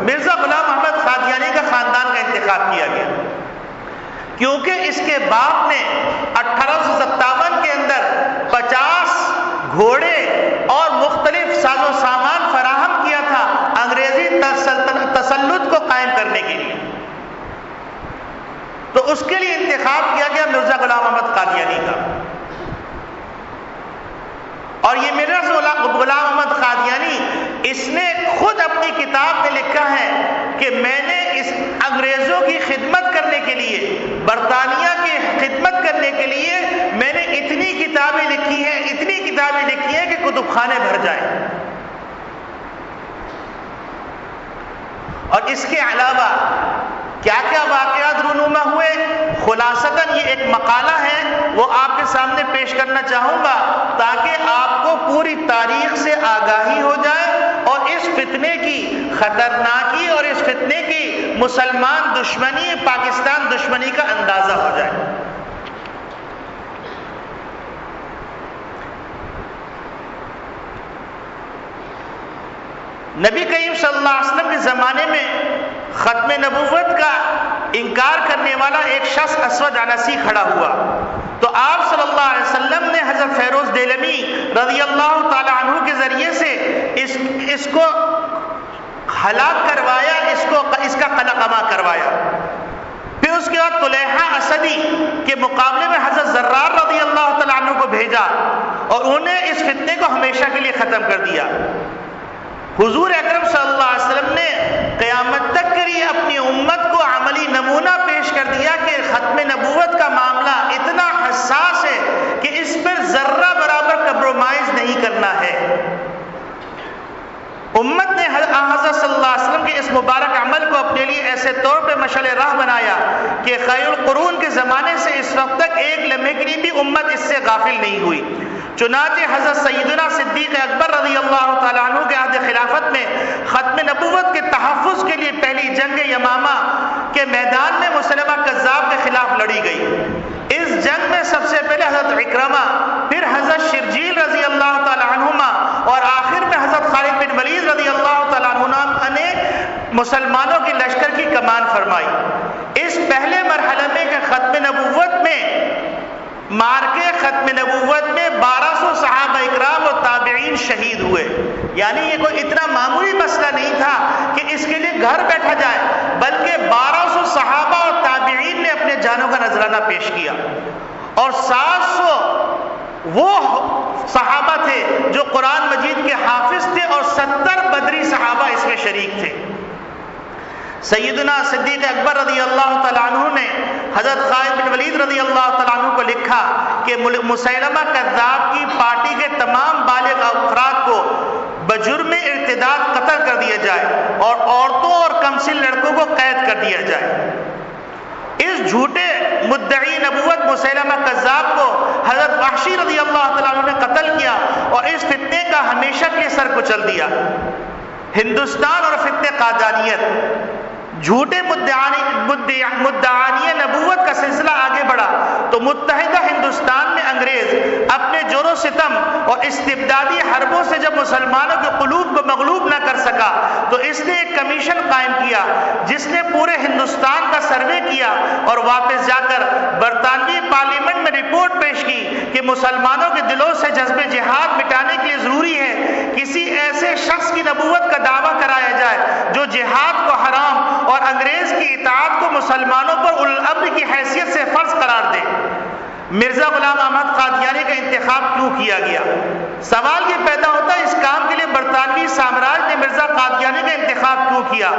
مرزا غلام احمد قادیانی کا خاندان کا انتخاب کیا گیا. کیونکہ اس کے باپ نے 1857 کے اندر 50 گھوڑے اور مختلف ساز و سامان فراہم کیا تھا انگریزی تسلط کو قائم کرنے کے لیے، تو اس کے لیے انتخاب کیا گیا مرزا غلام احمد قادیانی کا۔ اور یہ مرزا غلام احمد قادیانی اس نے خود اپنی کتاب میں لکھا ہے کہ میں نے اس انگریزوں کی خدمت کرنے کے لیے، برطانیہ کی خدمت کرنے کے لیے میں نے اتنی کتابیں لکھی ہیں کہ کتب خانے بھر جائیں۔ اور اس کے علاوہ کیا کیا واقعات رونما ہوئے، خلاصتاً یہ ایک مقالہ ہے، وہ آپ کے سامنے پیش کرنا چاہوں گا تاکہ آپ کو پوری تاریخ سے آگاہی ہو جائے اور اس فتنے کی خطرناکی اور اس فتنے کی مسلمان دشمنی، پاکستان دشمنی کا اندازہ ہو جائے۔ نبی کریم صلی اللہ علیہ وسلم کے زمانے میں ختم نبوت کا انکار کرنے والا ایک شخص اسود عنسی کھڑا ہوا، تو آپ صلی اللہ علیہ وسلم نے حضرت فیروز دیلمی رضی اللہ تعالی عنہ کے ذریعے سے اس کو ہلاک کروایا، اس کا قلقمہ کروایا۔ پھر اس کے بعد طلیحہ اسدی کے مقابلے میں حضرت زرار رضی اللہ تعالی عنہ کو بھیجا اور انہیں اس فتنے کو ہمیشہ کے لیے ختم کر دیا۔ حضور اکرم صلی اللہ علیہ وسلم نے قیامت تک کے لیے اپنی امت کو عملی نمونہ پیش کر دیا کہ ختم نبوت کا معاملہ اتنا حساس ہے کہ اس پر ذرہ برابر کمپرومائز نہیں کرنا ہے۔ امت نے حضرت صلی اللہ علیہ وسلم کے اس مبارک عمل کو اپنے لیے ایسے طور پہ مشعل راہ بنایا کہ خیر القرون کے زمانے سے اس وقت تک ایک لمحے کے لیے بھی امت اس سے غافل نہیں ہوئی۔ چنانچہ حضرت سیدنا صدیق اکبر رضی اللہ تعالیٰ عنہ کے عہد خلافت میں ختم نبوت کے تحفظ کے لیے پہلی جنگ یمامہ کے میدان میں مسلمہ کذاب کے خلاف لڑی گئی۔ اس جنگ میں سب سے پہلے حضرت عکرمہ، پھر حضرت شرجیل رضی اللہ تعالیٰ عنہما اور آخر میں حضرت خالد بن ولید رضی اللہ تعالیٰ عنہ نے مسلمانوں کے لشکر کی کمان فرمائی۔ اس پہلے مرحلے میں کہ ختم نبوت میں مارکے ختم نبوت میں 1200 صحابہ اکرام اور تابعین شہید ہوئے، یعنی یہ کوئی اتنا معمولی مسئلہ نہیں تھا کہ اس کے لیے گھر بیٹھا جائے، بلکہ 1200 صحابہ اور تابعین نے اپنے جانوں کا نذرانہ پیش کیا، اور 700 وہ صحابہ تھے جو قرآن مجید کے حافظ تھے، اور 70 بدری صحابہ اس میں شریک تھے۔ سیدنا صدیق اکبر رضی اللہ تعالیٰ عنہ نے حضرت خالد بن ولید رضی اللہ تعالیٰ عنہ کو لکھا کہ مسیلمہ کذاب کی پارٹی کے تمام بالغ افراد کو بجرم ارتداد قتل کر دیا جائے اور عورتوں اور کمسن لڑکوں کو قید کر دیا جائے۔ اس جھوٹے مدعی نبوت مسیلمہ کذاب کو حضرت وحشی رضی اللہ تعالیٰ عنہ نے قتل کیا اور اس فتنے کا ہمیشہ کے سر کچل دیا۔ ہندوستان اور فتنے قادیانیت، جھوٹے مدعانی نبوت کا سلسلہ آگے بڑھا تو متحدہ ہندوستان میں انگریز اپنے جور و ستم اور استبدادی حربوں سے جب مسلمانوں کے قلوب کو مغلوب نہ کر سکا تو اس نے ایک کمیشن قائم کیا جس نے پورے ہندوستان کا سروے کیا اور واپس جا کر برطانوی پارلیمنٹ میں رپورٹ پیش کی کہ مسلمانوں کے دلوں سے جذب جہاد مٹانے کے لیے ضروری ہے کسی ایسے شخص کی نبوت کا دعویٰ کرایا جائے جو جہاد کو حرام اور انگریز کی اطاعت کو مسلمانوں پر اولو الامر کی حیثیت سے فرض قرار دے۔ مرزا غلام احمد قادیانی کا انتخاب کیوں کیا گیا؟ سوال یہ پیدا ہوتا ہے اس کام کے لیے برطانوی سامراج نے مرزا قادیانی کا انتخاب کیوں کیا؟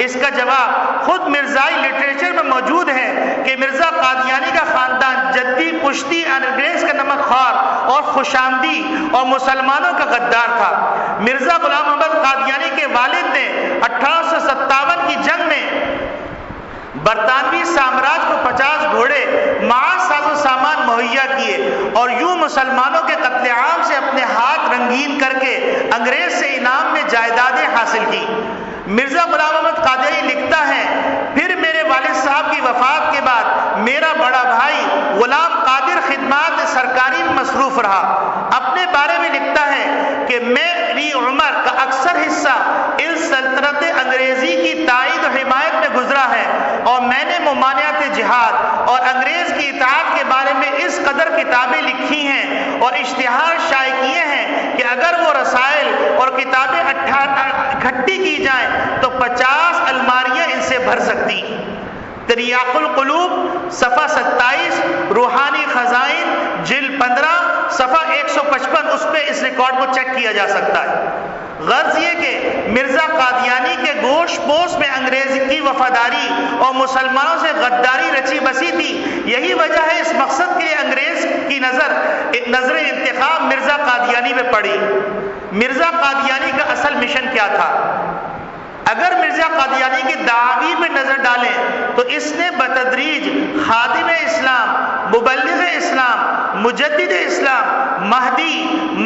اس کا جواب خود مرزائی لٹریچر میں موجود ہے کہ مرزا قادیانی کا خاندان جدی پشتی انگریز کا نمک خوار اور خوشامدی اور مسلمانوں کا غدار تھا۔ مرزا غلام احمد قادیانی کے والد نے 1857 کی جنگ میں برطانوی سامراج کو 50 گھوڑے معاذ ساز و سامان مہیا کیے اور یوں مسلمانوں کے قتل عام سے اپنے ہاتھ رنگین کر کے انگریز سے انعام میں جائیدادیں حاصل کی۔ مرزا غلام احمد قادیانی لکھتا ہے پھر میرے والد صاحب کی وفات کے بعد میرا بڑا بھائی غلام قادر خدمات سرکاری میں مصروف رہا۔ اپنے بارے میں لکھتا ہے کہ میری عمر کا اکثر حصہ سلطنت انگریزی کی تائید و حمایت میں گزرا ہے، اور میں نے ممانعت جہاد اور انگریز کی اطاعت کے بارے میں اس قدر کتابیں لکھی ہیں اور اشتہار شائع کیے ہیں کہ اگر وہ رسائل اور کتابیں اکٹھی کی جائیں تو 50 الماریاں ان سے بھر سکتی ہیں۔ تریاق القلوب صفحہ 27، روحانی خزائن جلد 15 صفحہ 155، اس پہ اس ریکارڈ کو چیک کیا جا سکتا ہے۔ غرض یہ کہ مرزا قادیانی کے گوش پوش میں انگریز کی وفاداری اور مسلمانوں سے غداری رچی بسی تھی۔ یہی وجہ ہے اس مقصد کے لیے انگریز کی نظر انتخاب مرزا قادیانی پہ پڑی۔ مرزا قادیانی کا اصل مشن کیا تھا؟ اگر مرزا قادیانی کی دعوی پہ نظر ڈالیں تو اس نے بتدریج خادم اسلام، مبلغ اسلام، مجدد اسلام، مہدی،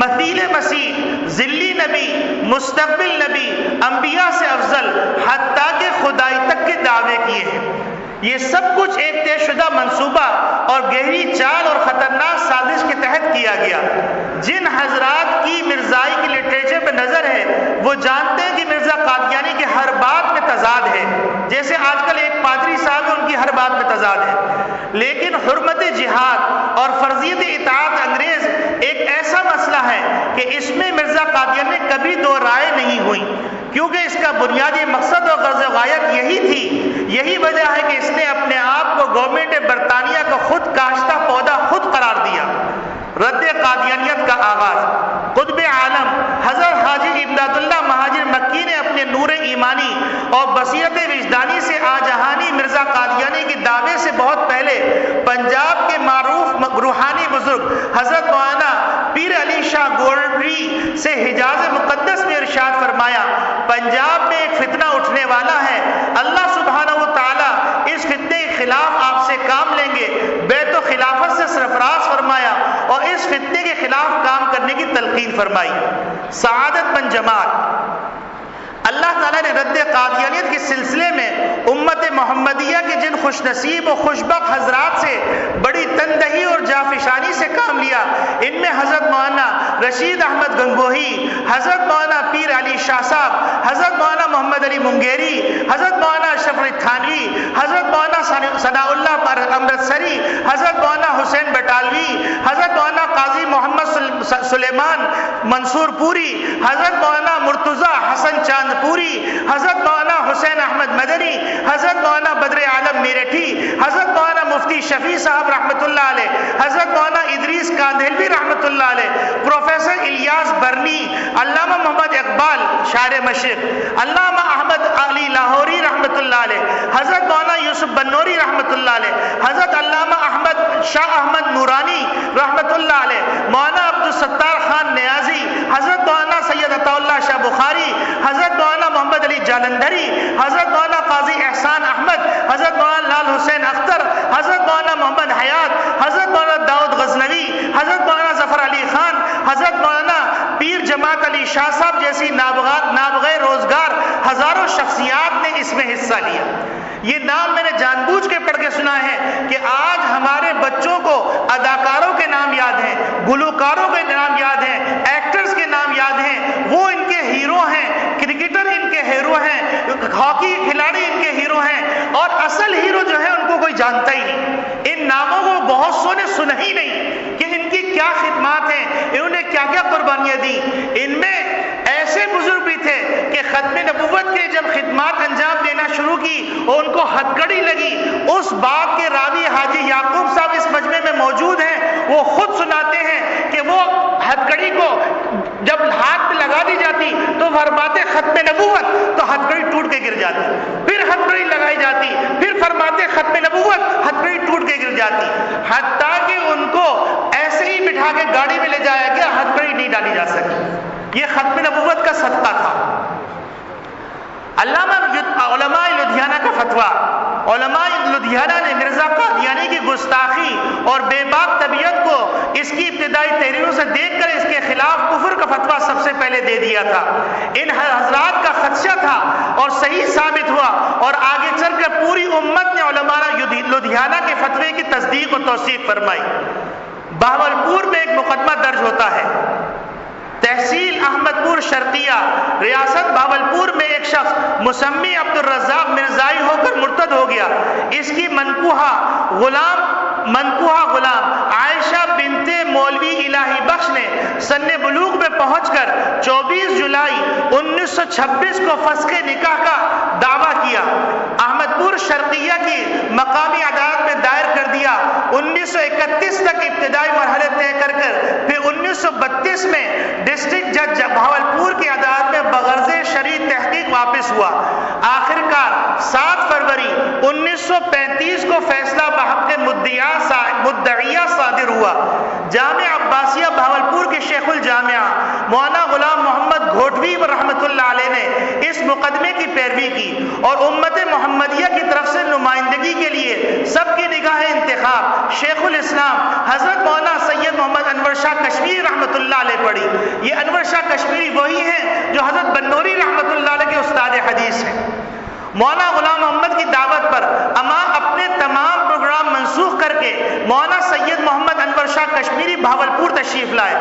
مثیل مسیح، ذلی نبی، مستقبل نبی، انبیاء سے افضل، حتیٰ کہ خدائی تک کے دعوے کیے ہیں۔ یہ سب کچھ ایک طے شدہ منصوبہ اور گہری چال اور خطرناک سازش کے تحت کیا گیا۔ جن حضرات کی مرزائی کی لٹریچر پہ نظر ہے وہ جانتے ہیں کہ مرزا قادیانی کی ہر بات میں تضاد ہے، جیسے آج کل ایک پادری صاحب ان کی ہر بات میں تضاد ہے۔ لیکن حرمت جہاد اور فرضیت اطاعت انگریز ایک ایسا مسئلہ ہے کہ اس میں مرزا قادیانی میں کبھی دو رائے نہیں ہوئی، کیونکہ اس کا بنیادی مقصد اور غرض و غایت یہی تھی۔ یہی وجہ ہے کہ اس نے اپنے آپ کو گورنمنٹ برطانیہ کا خود کاشتہ پودا خود قرار دیا۔ رد قادیانیت کا آغاز قطب عالم حضرت حاجی امداد اللہ مہاجر مکی نے اپنے نور ایمانی اور بصیرت وجدانی سے آجہانی مرزا قادیانی کے دعوے سے بہت پہلے پنجاب کے معروف روحانی بزرگ حضرت مولانا پیر علی شاہ گولڈری سے حجاز مقدس میں ارشاد فرمایا، پنجاب میں ایک فتنہ اٹھنے والا ہے، اللہ سبحانہ و تعالی اس فتنے کے خلاف آپ سے کام لیں گے۔ بیت و خلافت سے سرفراز فرمایا اور اس فتنے کے خلاف کام کرنے کی تلقین فرمائی۔ سعادت مند جماعت اللہ تعالیٰ نے رد قادیانیت کے سلسلے میں امت محمدیہ کے جن خوش نصیب و خوشبخت حضرات سے بڑی تندہی اور جافشانی سے کام لیا، ان میں حضرت مولانا رشید احمد گنگوہی، حضرت مولانا پیر علی شاہ صاحب، حضرت مولانا محمد علی منگیری، حضرت مولانا اشرف علی تھانوی، حضرت مولانا ثناء اللہ امرتسری، حضرت مولانا حسین بٹالوی، حضرت مولانا قاضی محمد سلیمان منصور پوری، حضرت مولانا مرتضی حسن چاند پوری، حضرت مولانا حسین احمد مدنی، حضرت مولانا بدر عالم میرٹھی، حضرت مولانا مفتی شفیع صاحب رحمۃ اللہ علیہ، حضرت مولانا ادریس کاندھلوی رحمۃ اللہ علیہ، پروفیسر الیاس برنی، علامہ محمد اقبال شاعر مشرق، علامہ احمد علی لاہوری رحمۃ اللہ علیہ، حضرت مولانا یوسف بنوری رحمۃ اللہ علیہ، حضرت علامہ احمد شاہ احمد نورانی رحمۃ اللہ علیہ، مولانا عبدالستار خان نیازی، حضرت مولانا سید عطا اللہ شاہ بخاری، حضرت مولانا محمد علی جالندھری، حضرت مولانا قاضی احسان احمد، حضرت مولانا لال حسین اختر، حضرت مولانا محمد حیات، حضرت مولانا داؤد غزنوی، حضرت مولانا ظفر علی خان، حضرت مولانا پیر جماعت علی شاہ صاحب جیسی نابغہ روزگار ہزاروں شخصیات نے اس میں حصہ لیا۔ یہ نام میں نے جان بوجھ کے پڑھ کے سنا ہے کہ آج ہمارے بچوں کو اداکاروں کے نام یاد ہیں، گلوکاروں کے نام یاد ہیں، ایکٹرز کے نام یاد ہیں، وہ ان کے ہیرو ہیں، کرکٹر ان کے ہیرو ہیں، ہاکی کھلاڑی ان کے ہیرو ہیں، اور اصل ہیرو جو ہے ان کو کوئی جانتا ہی نہیں۔ ان ناموں کو بہت سو نے سنا ہی نہیں کہ ان کی کیا خدمات ہیں، انہوں نے کیا کیا قربانیاں دی۔ ان میں ایسے بزرگ بھی تھے کہ ختم نبوت کے جب خدمات انجام دینا شروع کی اور ان کو ہتھکڑی لگی، اس بات کے راوی حاجی یعقوب صاحب اس مجمع میں موجود ہیں، وہ خود سناتے ہیں کہ وہ ہتھکڑی کو جب ہاتھ پہ لگا دی جاتی تو فرماتے ختم نبوت، تو ہتھکڑی ٹوٹ کے گر جاتی، پھر ہتھکڑی لگائی جاتی، پھر فرماتے ختم نبوت، ہتھکڑی ٹوٹ کے گر جاتی، حتیٰ کہ ان کو ایسے ہی بٹھا کے گاڑی میں لے جایا گیا، ہتھکڑی نہیں ڈالی جا سکی۔ یہ ختم نبوت کا صدقہ تھا۔ علامہ علماء لدھیانہ کا فتویٰ، علماء لدھیانہ نے مرزا قادیانی کی گستاخی اور بے باک طبیعت کو اس کی ابتدائی تحریروں سے دیکھ کر اس کے خلاف کفر کا فتویٰ سب سے پہلے دے دیا تھا۔ ان حضرات کا خدشہ تھا اور صحیح ثابت ہوا، اور آگے چل کر پوری امت نے علماء لدھیانہ کے فتوے کی تصدیق و توثیق فرمائی۔ بہاولپور میں ایک مقدمہ درج ہوتا ہے، تحصیل احمد پور شرقیہ ریاست بھاولپور میں ایک شخص مسمی عبد الرزاق مرزائی ہو کر مرتد ہو گیا. اس کی منکوحہ غلام عائشہ بنت مولوی الہی بخش نے سن بلوغ میں پہنچ کر 24 جولائی 1926 کو فسخ نکاح کا دعویٰ کیا. احمد پور شرقیہ کی مقامی عدالت میں دائر کر دیا. 1931 تک ابتدائی مرحلے طے کر پھر 1932 میں ڈسٹرکٹ جج بھاولپور کی عدالت میں بغرض شرعی تحقیق واپس ہوا. آخرکار 7 فروری 1935 کو فیصلہ بحق مدعیہ صادر ہوا. جامعہ عباسیہ بھاولپور کے شیخ الجامعہ مولانا غلام محمد گھوٹوی رحمۃ اللہ علیہ نے اس مقدمے کی پیروی کی اور امت محمدیہ کی طرف سے نمائندگی کے لیے سب کی نگاہ انتخاب شیخ الاسلام حضرت مولانا سید محمد انور شاہ کشمیری رحمۃ اللہ علیہ پڑھی. یہ انور شاہ کشمیری وہی ہیں جو حضرت بنوری رحمۃ اللہ علیہ کے استاد حدیث ہیں. مولانا غلام محمد کی دعوت پر اپنے تمام پروگرام منسوخ کر کے مولانا سید محمد انور شاہ کشمیری بھاولپور تشریف لائے.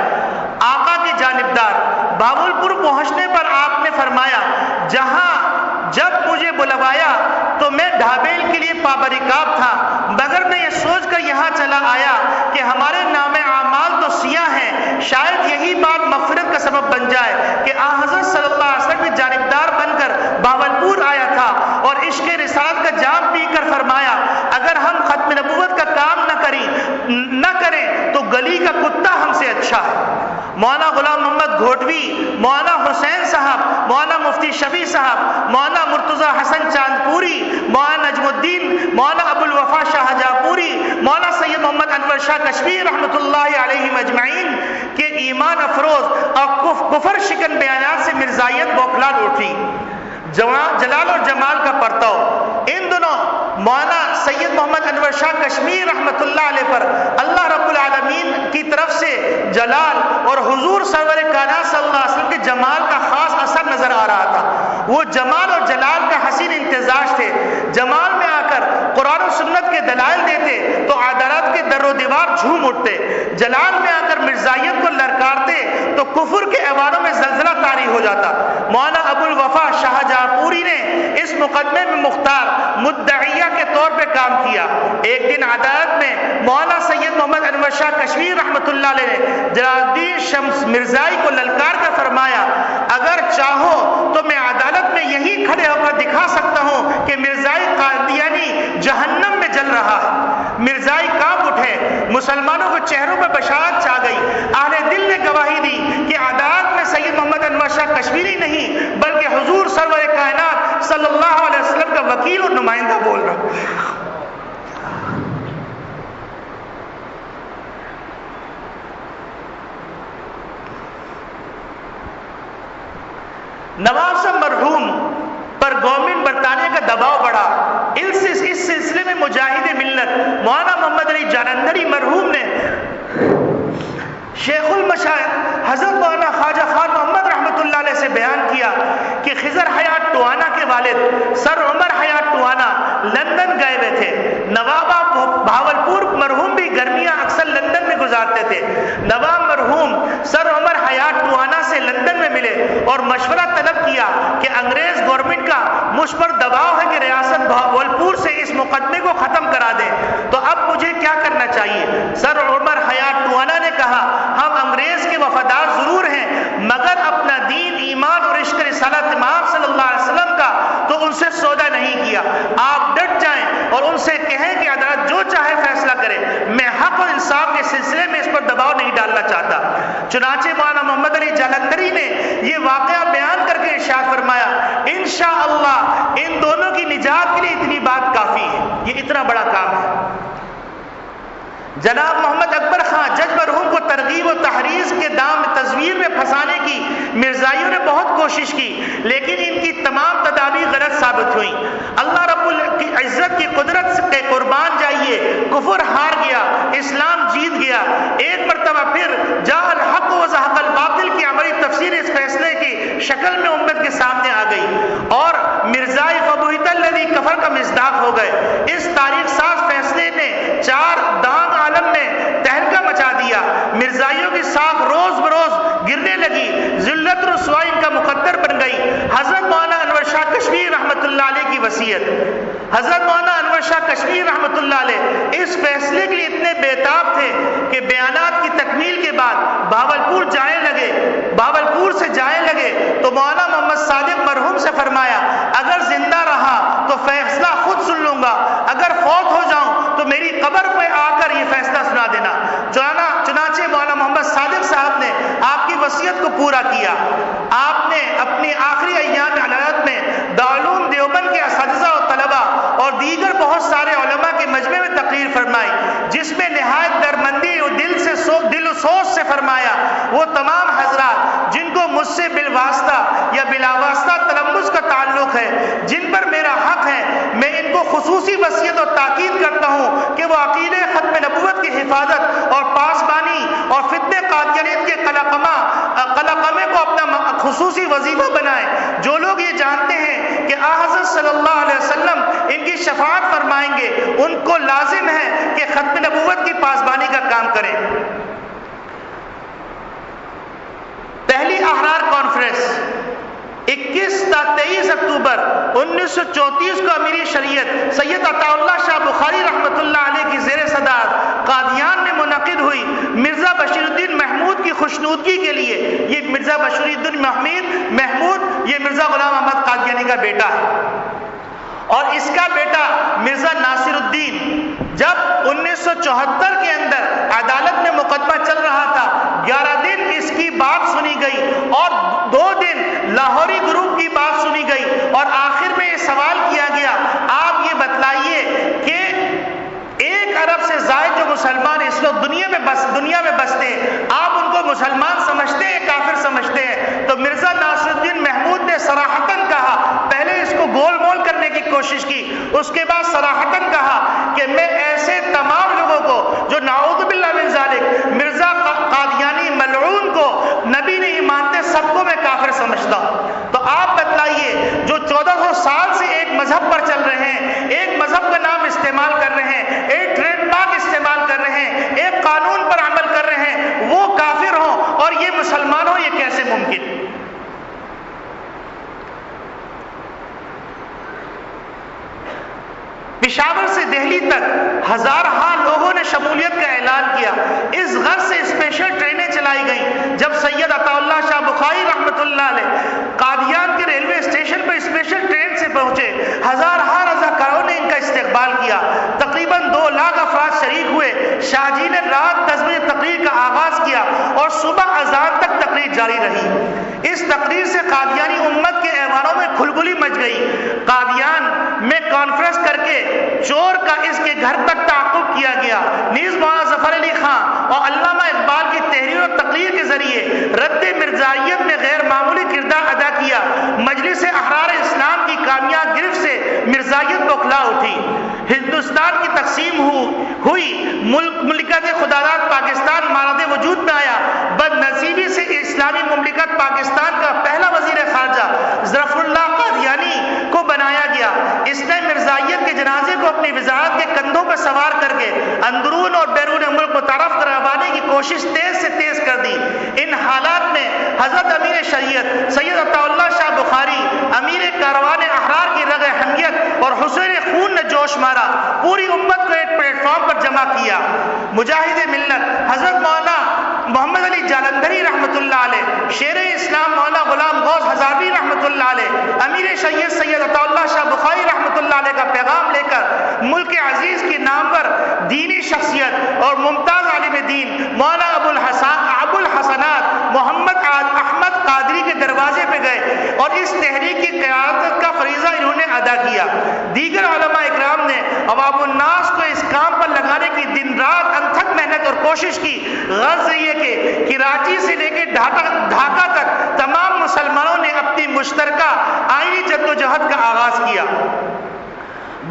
آقا کے جانبدار بھاولپور پہنچنے پر آپ نے فرمایا جب مجھے بلوایا تو میں ڈھابیل کے لیے پابرکاب تھا، مگر میں یہ سوچ کر یہاں چلا آیا کہ ہمارے نام اعمال تو سیاہ ہیں، شاید یہی بات مغفرت کا سبب بن جائے کہ حضرت صلی اللہ علیہ وسلم کے جانبدار بن کر بھاولپور آیا تھا اور عشق رسالت کا جام پی کر فرمایا اگر ہم ختم نبوت کا کام نہ کریں تو گلی کا کتا ہم سے اچھا ہے. مولانا غلام محمد گھوٹوی، مولانا حسین صاحب، مولانا مفتی شفیع صاحب، مولانا مرتضی حسن چاندپوری، مولانا نجم الدین، مولانا ابو الوفا شاہجہاں پوری، مولانا سید محمد انور شاہ کشمیری رحمۃ اللہ علیہ مجمعین کے ایمان افروز اور کفر شکن بیانات سے مرزائیت بوکھلا اٹھی. جلال اور جمال کا پرتو ان دنوں مولانا سید محمد انور شاہ کشمیری رحمۃ اللہ علیہ پر اللہ رب العالمین کی طرف سے جلال اور حضور سرور کائنات صلی اللہ علیہ وسلم کے جمال کا خاص اثر نظر آ رہا تھا. وہ جمال اور جلال کا حسین امتزاج تھے. جمال میں آ کر قرآن و سنت کے دلائل دیتے تو عدالت کے در و دیوار جھوم اٹھتے. جلال میں آ کر مرزائیت کو للکارتے تو کفر کے ایوانوں میں زلزلہ طاری ہو جاتا. مولانا ابو الوفا شاہجہاں پوری نے اس مقدمے میں مختار مدعیہ کے طور پہ کام کیا. ایک دن عدالت میں مولانا سید محمد انور شاہ کشمیری رحمۃ اللہ علیہ نے جلال الدین شمس مرزائی کو للکار کر فرمایا اگر چاہو تو میں عدالت میں یہی کھڑے ہو کر دکھا سکتا ہوں کہ مرزائی قادیانی جہنم میں جل رہا ہے. مرزائی کانپ اٹھے. مسلمانوں کے چہروں پر بشارت چھا گئی. اہل دل نے گواہی دی کہ عدالت میں سید محمد انور شاہ کشمیری نہیں بلکہ حضور سرور کائنات صلی اللہ علیہ وسلم کا وکیل اور نمائندہ بول رہا. نواب صاحب مرحوم پر گورنمنٹ برطانیہ کا دباؤ بڑھا. اس سلسلے میں مجاہد ملت مولانا محمد علی جالندھری مرحوم نے شیخ المشائخ حضرت مولانا خواجہ خان محمد رحمۃ اللہ علیہ سے بیان کیا کہ خضر حیات ٹوانا کے والد سر عمر حیات ٹوانا لندن گئے ہوئے تھے. نواب بھاولپور مرحوم بھی گرمیاں اکثر لندن میں گزارتے تھے. نواب مرحوم سر عمر حیات ٹوانا سے لندن میں ملے اور مشورہ طلب کیا کہ انگریز گورنمنٹ کا مجھ پر دباؤ ہے کہ ریاست بھاولپور سے اس مقدمے کو ختم کرا دیں تو اب مجھے کیا کرنا چاہیے. سر عمر حیات ٹوانا نے کہا ہم انگریز کے وفادار ضرور ہیں مگر اپنا دین ایمان اور عشق رسالت امام صلی اللہ علیہ وسلم کا تو ان سے سودا نہیں کیا. آپ ڈٹ جائیں اور ان سے کہیں کہ عدالت جو چاہے فیصلہ کرے. میں حق اور انصاف کے سلسلے میں اس پر دباؤ نہیں ڈالنا چاہتا. چنانچہ مولانا محمد علی جالندھری نے یہ واقعہ بیان کر کے ارشاد فرمایا انشاءاللہ ان دونوں کی نجات کے لیے اتنی بات کافی ہے. یہ اتنا بڑا کام ہے. جناب محمد اکبر خان جج مرحوم کو ترغیب و تحریض کے دام تصویر میں پھنسانے کی مرزائیوں نے بہت کوشش کی لیکن ان کی تمام تدابیر غلط ثابت ہوئیں. اللہ رب العزت کی قدرت کے قربان جائیے کفر ہار گیا اسلام جیت گیا. ایک مرتبہ پھر جاء الحق و زہق الباطل کی عملی تفسیر اس فیصلے کی شکل میں امت کے سامنے آ گئی اور مرزائی فبہت الذی کفر کا مصداق ہو گئے. اس تاریخ ساز فیصلے نے 4 دام عالم میں تہلکہ مچا دیا. مرزائیوں کی ساکھ روز بروز گرنے لگی، ذلت رسوائی ان کا مقدر بن گئی۔ حضرت مولانا انور شاہ کشمیری رحمۃ اللہ علیہ کی وصیت، حضرت مولانا انور شاہ کشمیری رحمۃ اللہ علیہ اس فیصلے کے لیے اتنے بےتاب تھے کہ بیانات کی تکمیل کے بعد بہاولپور جانے لگے، بہاولپور سے جانے لگے تو مولانا محمد صادق مرحوم سے فرمایا اگر زندہ رہا تو فیصلہ خود سن لوں گا، اگر فوت ہو جاؤں تو میری قبر پہ آ کر یہ فیصلہ سنا دینا۔ چنانچہ مولانا محمد صادق صاحب نے آپ کی وصیت کو پورا کیا۔ آپ نے اپنی آخری ایام حیات میں دارالعلوم دیوبند کے اساتذہ و طلبہ اور دیگر بہت سارے علماء کے مجمع میں تقریر فرمائی، جس میں نہایت درمندی اور دل و سوچ سے فرمایا وہ تمام حضرات جن کو مجھ سے بالواسطہ یا بلاواسطہ تلمس کا تعلق ہے، جن پر میرا حق ہے، میں ان کو خصوصی وصیت اور تاکید کرتا ہوں کہ وہ عقیدے ختم نبوت کی حفاظت اور پاسبانی اور فتنہ قادیانیت کے قلقمے کو اپنا خصوصی وظیفہ بنائیں۔ جو لوگ یہ جانتے ہیں کہ حضرت صلی اللہ علیہ وسلم ان کی شفاعت فرمائیں گے، ان کو لازم ہے کہ ختم نبوت کی پاسبانی کا کام کریں۔ پہلی احرار کانفرنس 21 تا 23 اکتوبر 1934 کو امیر شریعت سید عطا اللہ شاہ بخاری رحمۃ اللہ علیہ کی زیر صدارت قادیان میں منعقد ہوئی۔ مرزا بشیر الدین محمود کی خوشنودگی کے لیے، یہ مرزا بشیر الدین محمود یہ مرزا غلام احمد قادیانی کا بیٹا ہے، اور اس کا بیٹا مرزا ناصر الدین جب 1974 کے اندر عدالت میں مقدمہ چل رہا تھا، 11 دن اس کی بات سنی گئی اور 2 دن لاہوری گروپ کی بات سنی گئی، اور آخر میں یہ سوال کیا گیا آپ یہ بتلائیے کہ 1 ارب سے زائد جو مسلمان اس وقت دنیا میں بستے ہیں، آپ ان کو مسلمان سمجھتے ہیں کافر سمجھتے ہیں؟ تو مرزا ناصر الدین محمود نے صراحتاً کہا، پہلے اس کو گول مول کرنے کی کوشش کی، اس کے بعد صراحتاً کہا کہ میں ایسے تمام لوگوں کو جو نعوذ باللہ من ذالک مرزا قادیانی ملعون کو نبی نہیں مانتے، سب کو میں کافر سمجھتا ہوں۔ تو آپ بتلائیے جو 1400 سال سے ایک مذہب پر چل رہے ہیں، ایک مذہب کا نام استعمال کر رہے ہیں، ایک ٹریڈ مارک استعمال کر رہے ہیں، ایک قانون پر عمل کر رہے ہیں، وہ کافر ہوں اور یہ مسلمان ہوں، یہ کیسے ممکن؟ پشاور سے دہلی تک ہزارہا لوگوں نے شمولیت کا اعلان کیا۔ اس غرض سے اسپیشل ٹرینیں چلائی گئیں۔ جب سید عطا اللہ شاہ بخاری رحمۃ اللہ علیہ قادیان کے ریلوے اسٹیشن پر اسپیشل ٹرین سے پہنچے، ہزارہا رضاکاروں نے ان کا استقبال کیا۔ تقریباً 2 لاکھ افراد شریک ہوئے۔ شاہ جی نے رات 10 بجے تقریر کا آغاز کیا اور صبح اذان تک تقریر جاری رہی۔ اس تقریر سے قادیانی امت کے ایوانوں میں کھلبلی مچ گئی۔ قادیان میں کانفرنس کر کے چور کا اس کے گھر تک تعاقب کیا گیا۔ نیز مولانا ظفر علی خان اور علامہ اقبال کی تحریر و تقریر کے ذریعے رد مرزائیت میں غیر معمولی کردار ادا کیا۔ مجلس احرار اسلام کی کامیاب گرفت سے مرزائیت بوکھلا اٹھی۔ ہندوستان کی تقسیم ہوئی، مملکت خداداد پاکستان مانند وجود میں آیا۔ بد نصیبی سے اسلامی مملکت پاکستان کا پہلا وزیر خارجہ ظفر اللہ قادیانی کو بنایا گیا۔ اس نے مرزائیت کے جنازے کو اپنی وزارت کے کندھوں پر سوار کر کے اندرون اور بیرون ملک متعارف کروانے کی کوشش تیز سے تیز کر دی۔ ان حالات میں حضرت امیر شریعت سید عطا اللہ شاہ بخاری امیر کاروان احرار کی رگ حمیت اور حسین خون نے جوش مارا، پوری امت کو ایک پلیٹ فارم پر جمع کیا۔ مجاہد ملت حضرت مولانا محمد علی جالندھری رحمۃ اللہ علیہ، شیر اسلام مولانا غلام غوث ہزاروی رحمۃ اللہ علیہ، امیر شریعت سید عطا اللہ شاہ بخاری رحمۃ اللہ علیہ کا پیغام لے کر ملک عزیز کے نام پر دینی شخصیت اور ممتاز عالم دین مولانا ابو الحسنات محمد احمد قادری کے دروازے پہ گئے اور اس تحریک کی قیادت کا فریضہ انہوں نے ادا کیا۔ دیگر علماء اکرام نے عوام الناس کو اس کام پر لگانے کی دن رات انتھک محنت اور کوشش کی۔ غرض یہ کہ کراچی سے لے کے ڈھاکہ تک تمام مسلمانوں نے اپنی مشترکہ آئینی جدوجہد کا آغاز کیا۔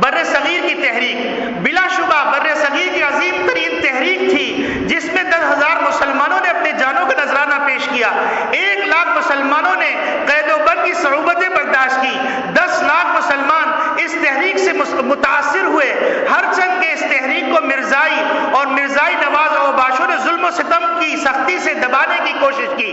بر صغیر کی تحریک بلا شبہ بر صغیر کی عظیم ترین تحریک تھی، جس میں 10,000 مسلمانوں نے اپنے جانوں کا نذرانہ پیش کیا۔ 1 لاکھ مسلمانوں نے قید و بند کی صعوبتیں برداشت کی۔ 10 لاکھ مسلمان اس تحریک سے متاثر ہوئے۔ ہر چند کے اس تحریک کو مرزائی اور مرزائی نواز اوباشوں نے ظلم و ستم کی کی سختی سے دبانے کی کوشش کی،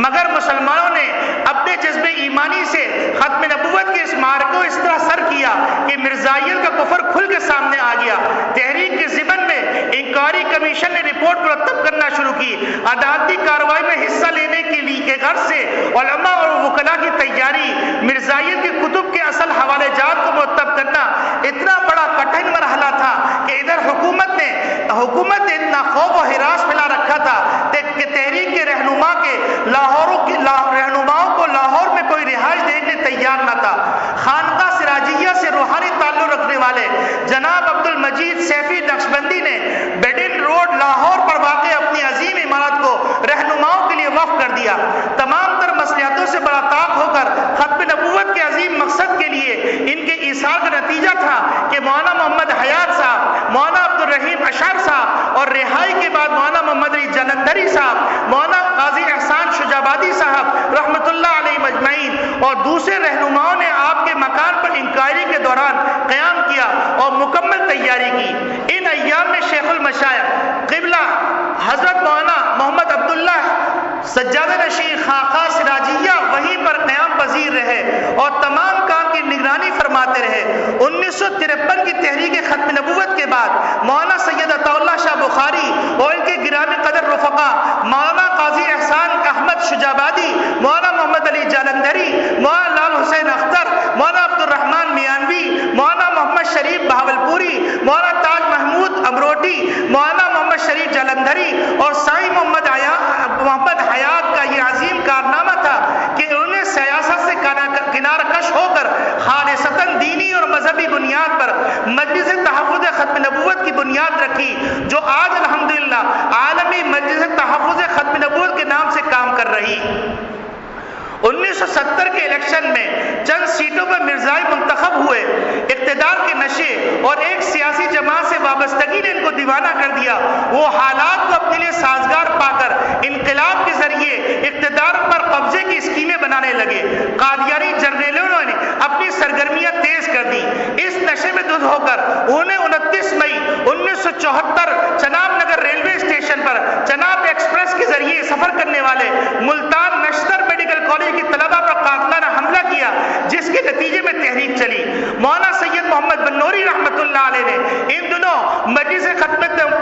مگر مسلمانوں نے اپنے جذبے ایمانی سے ختم نبوت کے اس معرکے کو اس طرح سر کیا کہ مرزائیت کا کفر کھل کے سامنے آ گیا۔ تحریک کے ضمن میں انکوائری کمیشن نے رپورٹ مرتب کرنا شروع کی۔ عدالتی کارروائی میں حصہ لینے کے لیے غرض سے علماء اور وکلاء کی تیاری، مرزائیت کے کتب کے اصل حوالے جات کو مرتب کرنا اتنا بڑا کٹھن مرحلہ تھا کہ ادھر حکومت نے اتنا خوف و ہراس پھیلا رکھا تھا کہ تحریک کے رہنماؤں کو لاہور میں کوئی رہائش دینے تیار نہ تھا۔ خانقاہ سراجیہ سے روحانی تعلق رکھنے والے جناب عبد المجید سیفی نقشبندی نے بیڈن روڈ لاہور پر واقع اپنی عظیم عمارت کو رہنماؤں کے لیے وقف کر دیا۔ تمام تر مصلحتوں سے برطاق ہو کر ختم نبوت کے عظیم مقصد کے لیے ان کے ایثار کا نتیجہ تھا کہ مولانا محمد حیات صاحب، مولانا عبد الرحیم اشعر صاحب اور رہائی کے بعد مولانا محمد علی جلندھری صاحب، مولانا قاضی احسان شجابادی صاحب رحمۃ اللہ علیہ مجمعین اور دوسرے رہنماؤں نے آپ کے مکان پر انکوائری کے دوران قیام کیا اور مکمل تیاری کی۔ ان ایام میں شیخ المشائخ قبلہ حضرت مولانا محمد عبداللہ سجادہ نشین خانقاہ سراجیہ وہیں پر قیام پذیر رہے اور تمام کام کی نگرانی فرماتے رہے۔ 1953 کی تحریک ختم نبوت کے بعد مولانا سید عطا اللہ شاہ بخاری اور ان کے گرامی قدر رفقا مولانا قاضی احسان احمد شجابادی، مولانا محمد علی جالندھری، مولانا لال حسین اختر، مولانا عبد الرحمن میانوی، مولانا محمد شریف بہاولپوری، مولانا تاج محمود امروٹی، مولانا محمد شریف جالندھری اور سائیں محمد حیات کا یہ عظیم کارنامہ تھا کہ انہوں نے سیاست سے کنارہ کش ہو کر خالصتاً دینی اور مذہبی بنیاد پر مجلس تحفظ ختم نبوت کی بنیاد رکھی، جو آج الحمدللہ عالمی مجلس تحفظ ختم نبوت کے نام سے کام کر رہی۔ 1970 کے الیکشن میں چند سیٹوں پر مرزائی منتخب ہوئے۔ اقتدار کے نشے اور ایک سیاسی جماعت سے وابستگی نے ان کو دیوانہ کر دیا۔ وہ حالات کو اپنے لیے سازگار پا کر انقلاب کے ذریعے اقتدار پر قبضے کی اسکیمیں بنانے لگے۔ قادیانی جنریلوں نے اپنی سرگرمیاں تیز کر دی۔ اس نشے میں دھت ہو کر انہوں نے 29 مئی 1974 چناب نگر ریلوے اسٹیشن پر چناب ایکسپریس کے ذریعے سفر کرنے والے ملتان نشتر میڈیکل کالج کی طلبہ پر قاتلانہ حملہ کیا، جس کے نتیجے میں تحریک چلی۔ مولانا سید محمد بنوری رحمۃ اللہ علیہ نے ان دنوں مجلس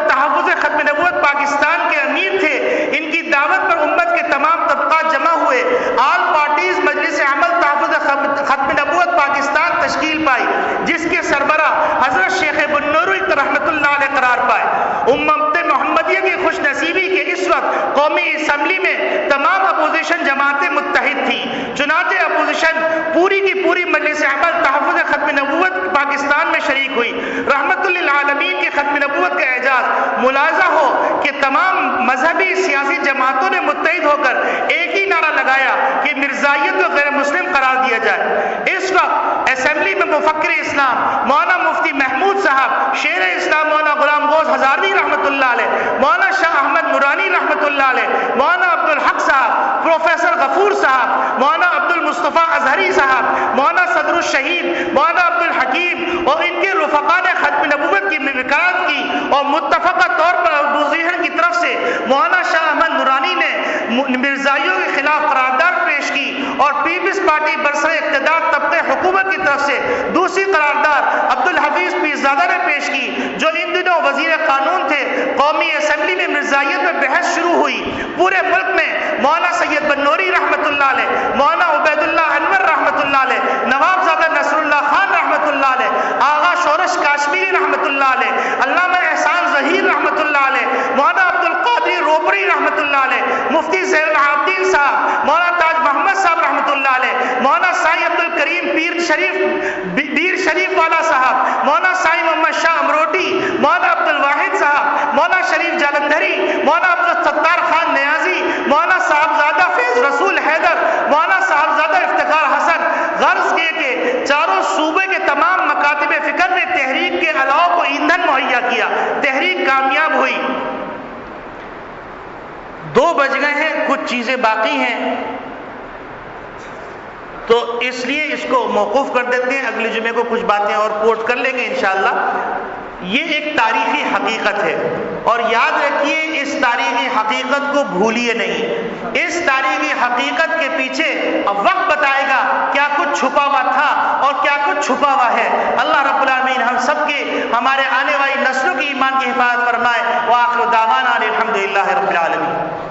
تحفظ ختم نبوت پاکستان کے امیر تھے۔ ان کی دعوت پر امت کے تمام طبقات جمع ہوئے۔ آل پارٹیز مجلس عمل تحفظ ختم نبوت پاکستان تشکیل پائی، جس کے سربراہ حضرت شیخ بنوری رحمۃ اللہ علیہ قرار پائے۔ امت محمدیہ کی خوش نصیبی کے اس وقت قومی اسمبلی میں تمام اپوزیشن جماعتیں متحد تھیں، چنانچہ اپوزیشن پوری کی پوری مجلس عمل تحفظ ختم نبوت پاکستان میں شریک ہوئی۔ رحمت للعالمین کی ختم نبوت کا اعجاز ملاحظہ ہو کہ تمام مذہبی سیاسی جماعتوں نے متحد ہو کر ایک ہی نعرہ لگایا کہ مرزائیت کو غیر مسلم قرار دیا جائے۔ اس وقت اسمبلی میں مفکر اسلام مولانا مفتی محمود صاحب، شیر اسلام مولانا غلام غوث ہزاروی رحمۃ اللہ علیہ، مولانا شاہ احمد نورانی رحمۃ اللہ علیہ، مولانا عبد الحق صاحب، پروفیسر غفور صاحب، مولانا عبد المصطفیٰ اظہری صاحب، مولانا صدر الشہید مولانا عبد الحکیم اور ان کے رفقا نے ختم نبوت کی وکالت کی اور متفقہ طور پر ابو ظہر کی طرف سے مولانا شاہ احمد نورانی نے مرزائیوں کے خلاف قرارداد پیش کی اور پیپلز پارٹی برسر اقتدار طبقے حکومت کی طرف سے دوسری قرارداد عبد الحفیظ پیرزادہ نے پیش کی، جو ان دنوں وزیر قانون تھے۔ قومی اسمبلی میں مرزائیت میں بحث شروع ہوئی۔ پورے ملک میں مولانا سید بنوری رحمۃ اللہ علیہ، مولانا عبید اللہ انور رحمۃ اللہ علیہ، نواب زادہ نصر اللہ خان رحمۃ اللہ علیہ، آغا شورش کاشمیری رحمۃ اللہ علیہ، علامہ احسان ظہیر رحمۃ اللہ علیہ، مولانا عبد القادری روپری رحمۃ اللہ علیہ، مفتی زین العابدین صاحب، مولانا تاج محمد صاحب رحمۃ اللہ علیہ، مولانا سائی عبد الکریم پیر شریف والا صاحب، مولانا سائی محمد شاہ امروٹی، مولانا عبد الواحد صاحب، مولانا شریف جالندھری، مولانا عبد الستار خان نیازی، مولانا صاحبزادہ فیض رسول حیدر، مولانا صاحبزادہ افتخار حسن، غرض کے چاروں صوبے کے تمام مکاتب فکر نے تحریک کے علاوہ کو ایندھن مہیا کیا۔ تحریک کامیاب ہوئی۔ 2 بج گئے ہیں، کچھ چیزیں باقی ہیں تو اس لیے اس کو موقوف کر دیتے ہیں، اگلے جمعے کو کچھ باتیں اور کوٹ کر لیں گے انشاءاللہ۔ یہ ایک تاریخی حقیقت ہے، اور یاد رکھیے اس تاریخی حقیقت کو بھولیے نہیں۔ اس تاریخی حقیقت کے پیچھے اب وقت بتائے گا کیا کچھ چھپا ہوا تھا اور کیا کچھ چھپا ہوا ہے۔ اللہ رب العالمین ہم سب کے، ہمارے آنے والی نسلوں کی ایمان کی حفاظت فرمائے۔ وآخر دعوانا الحمدللہ رب العالمین۔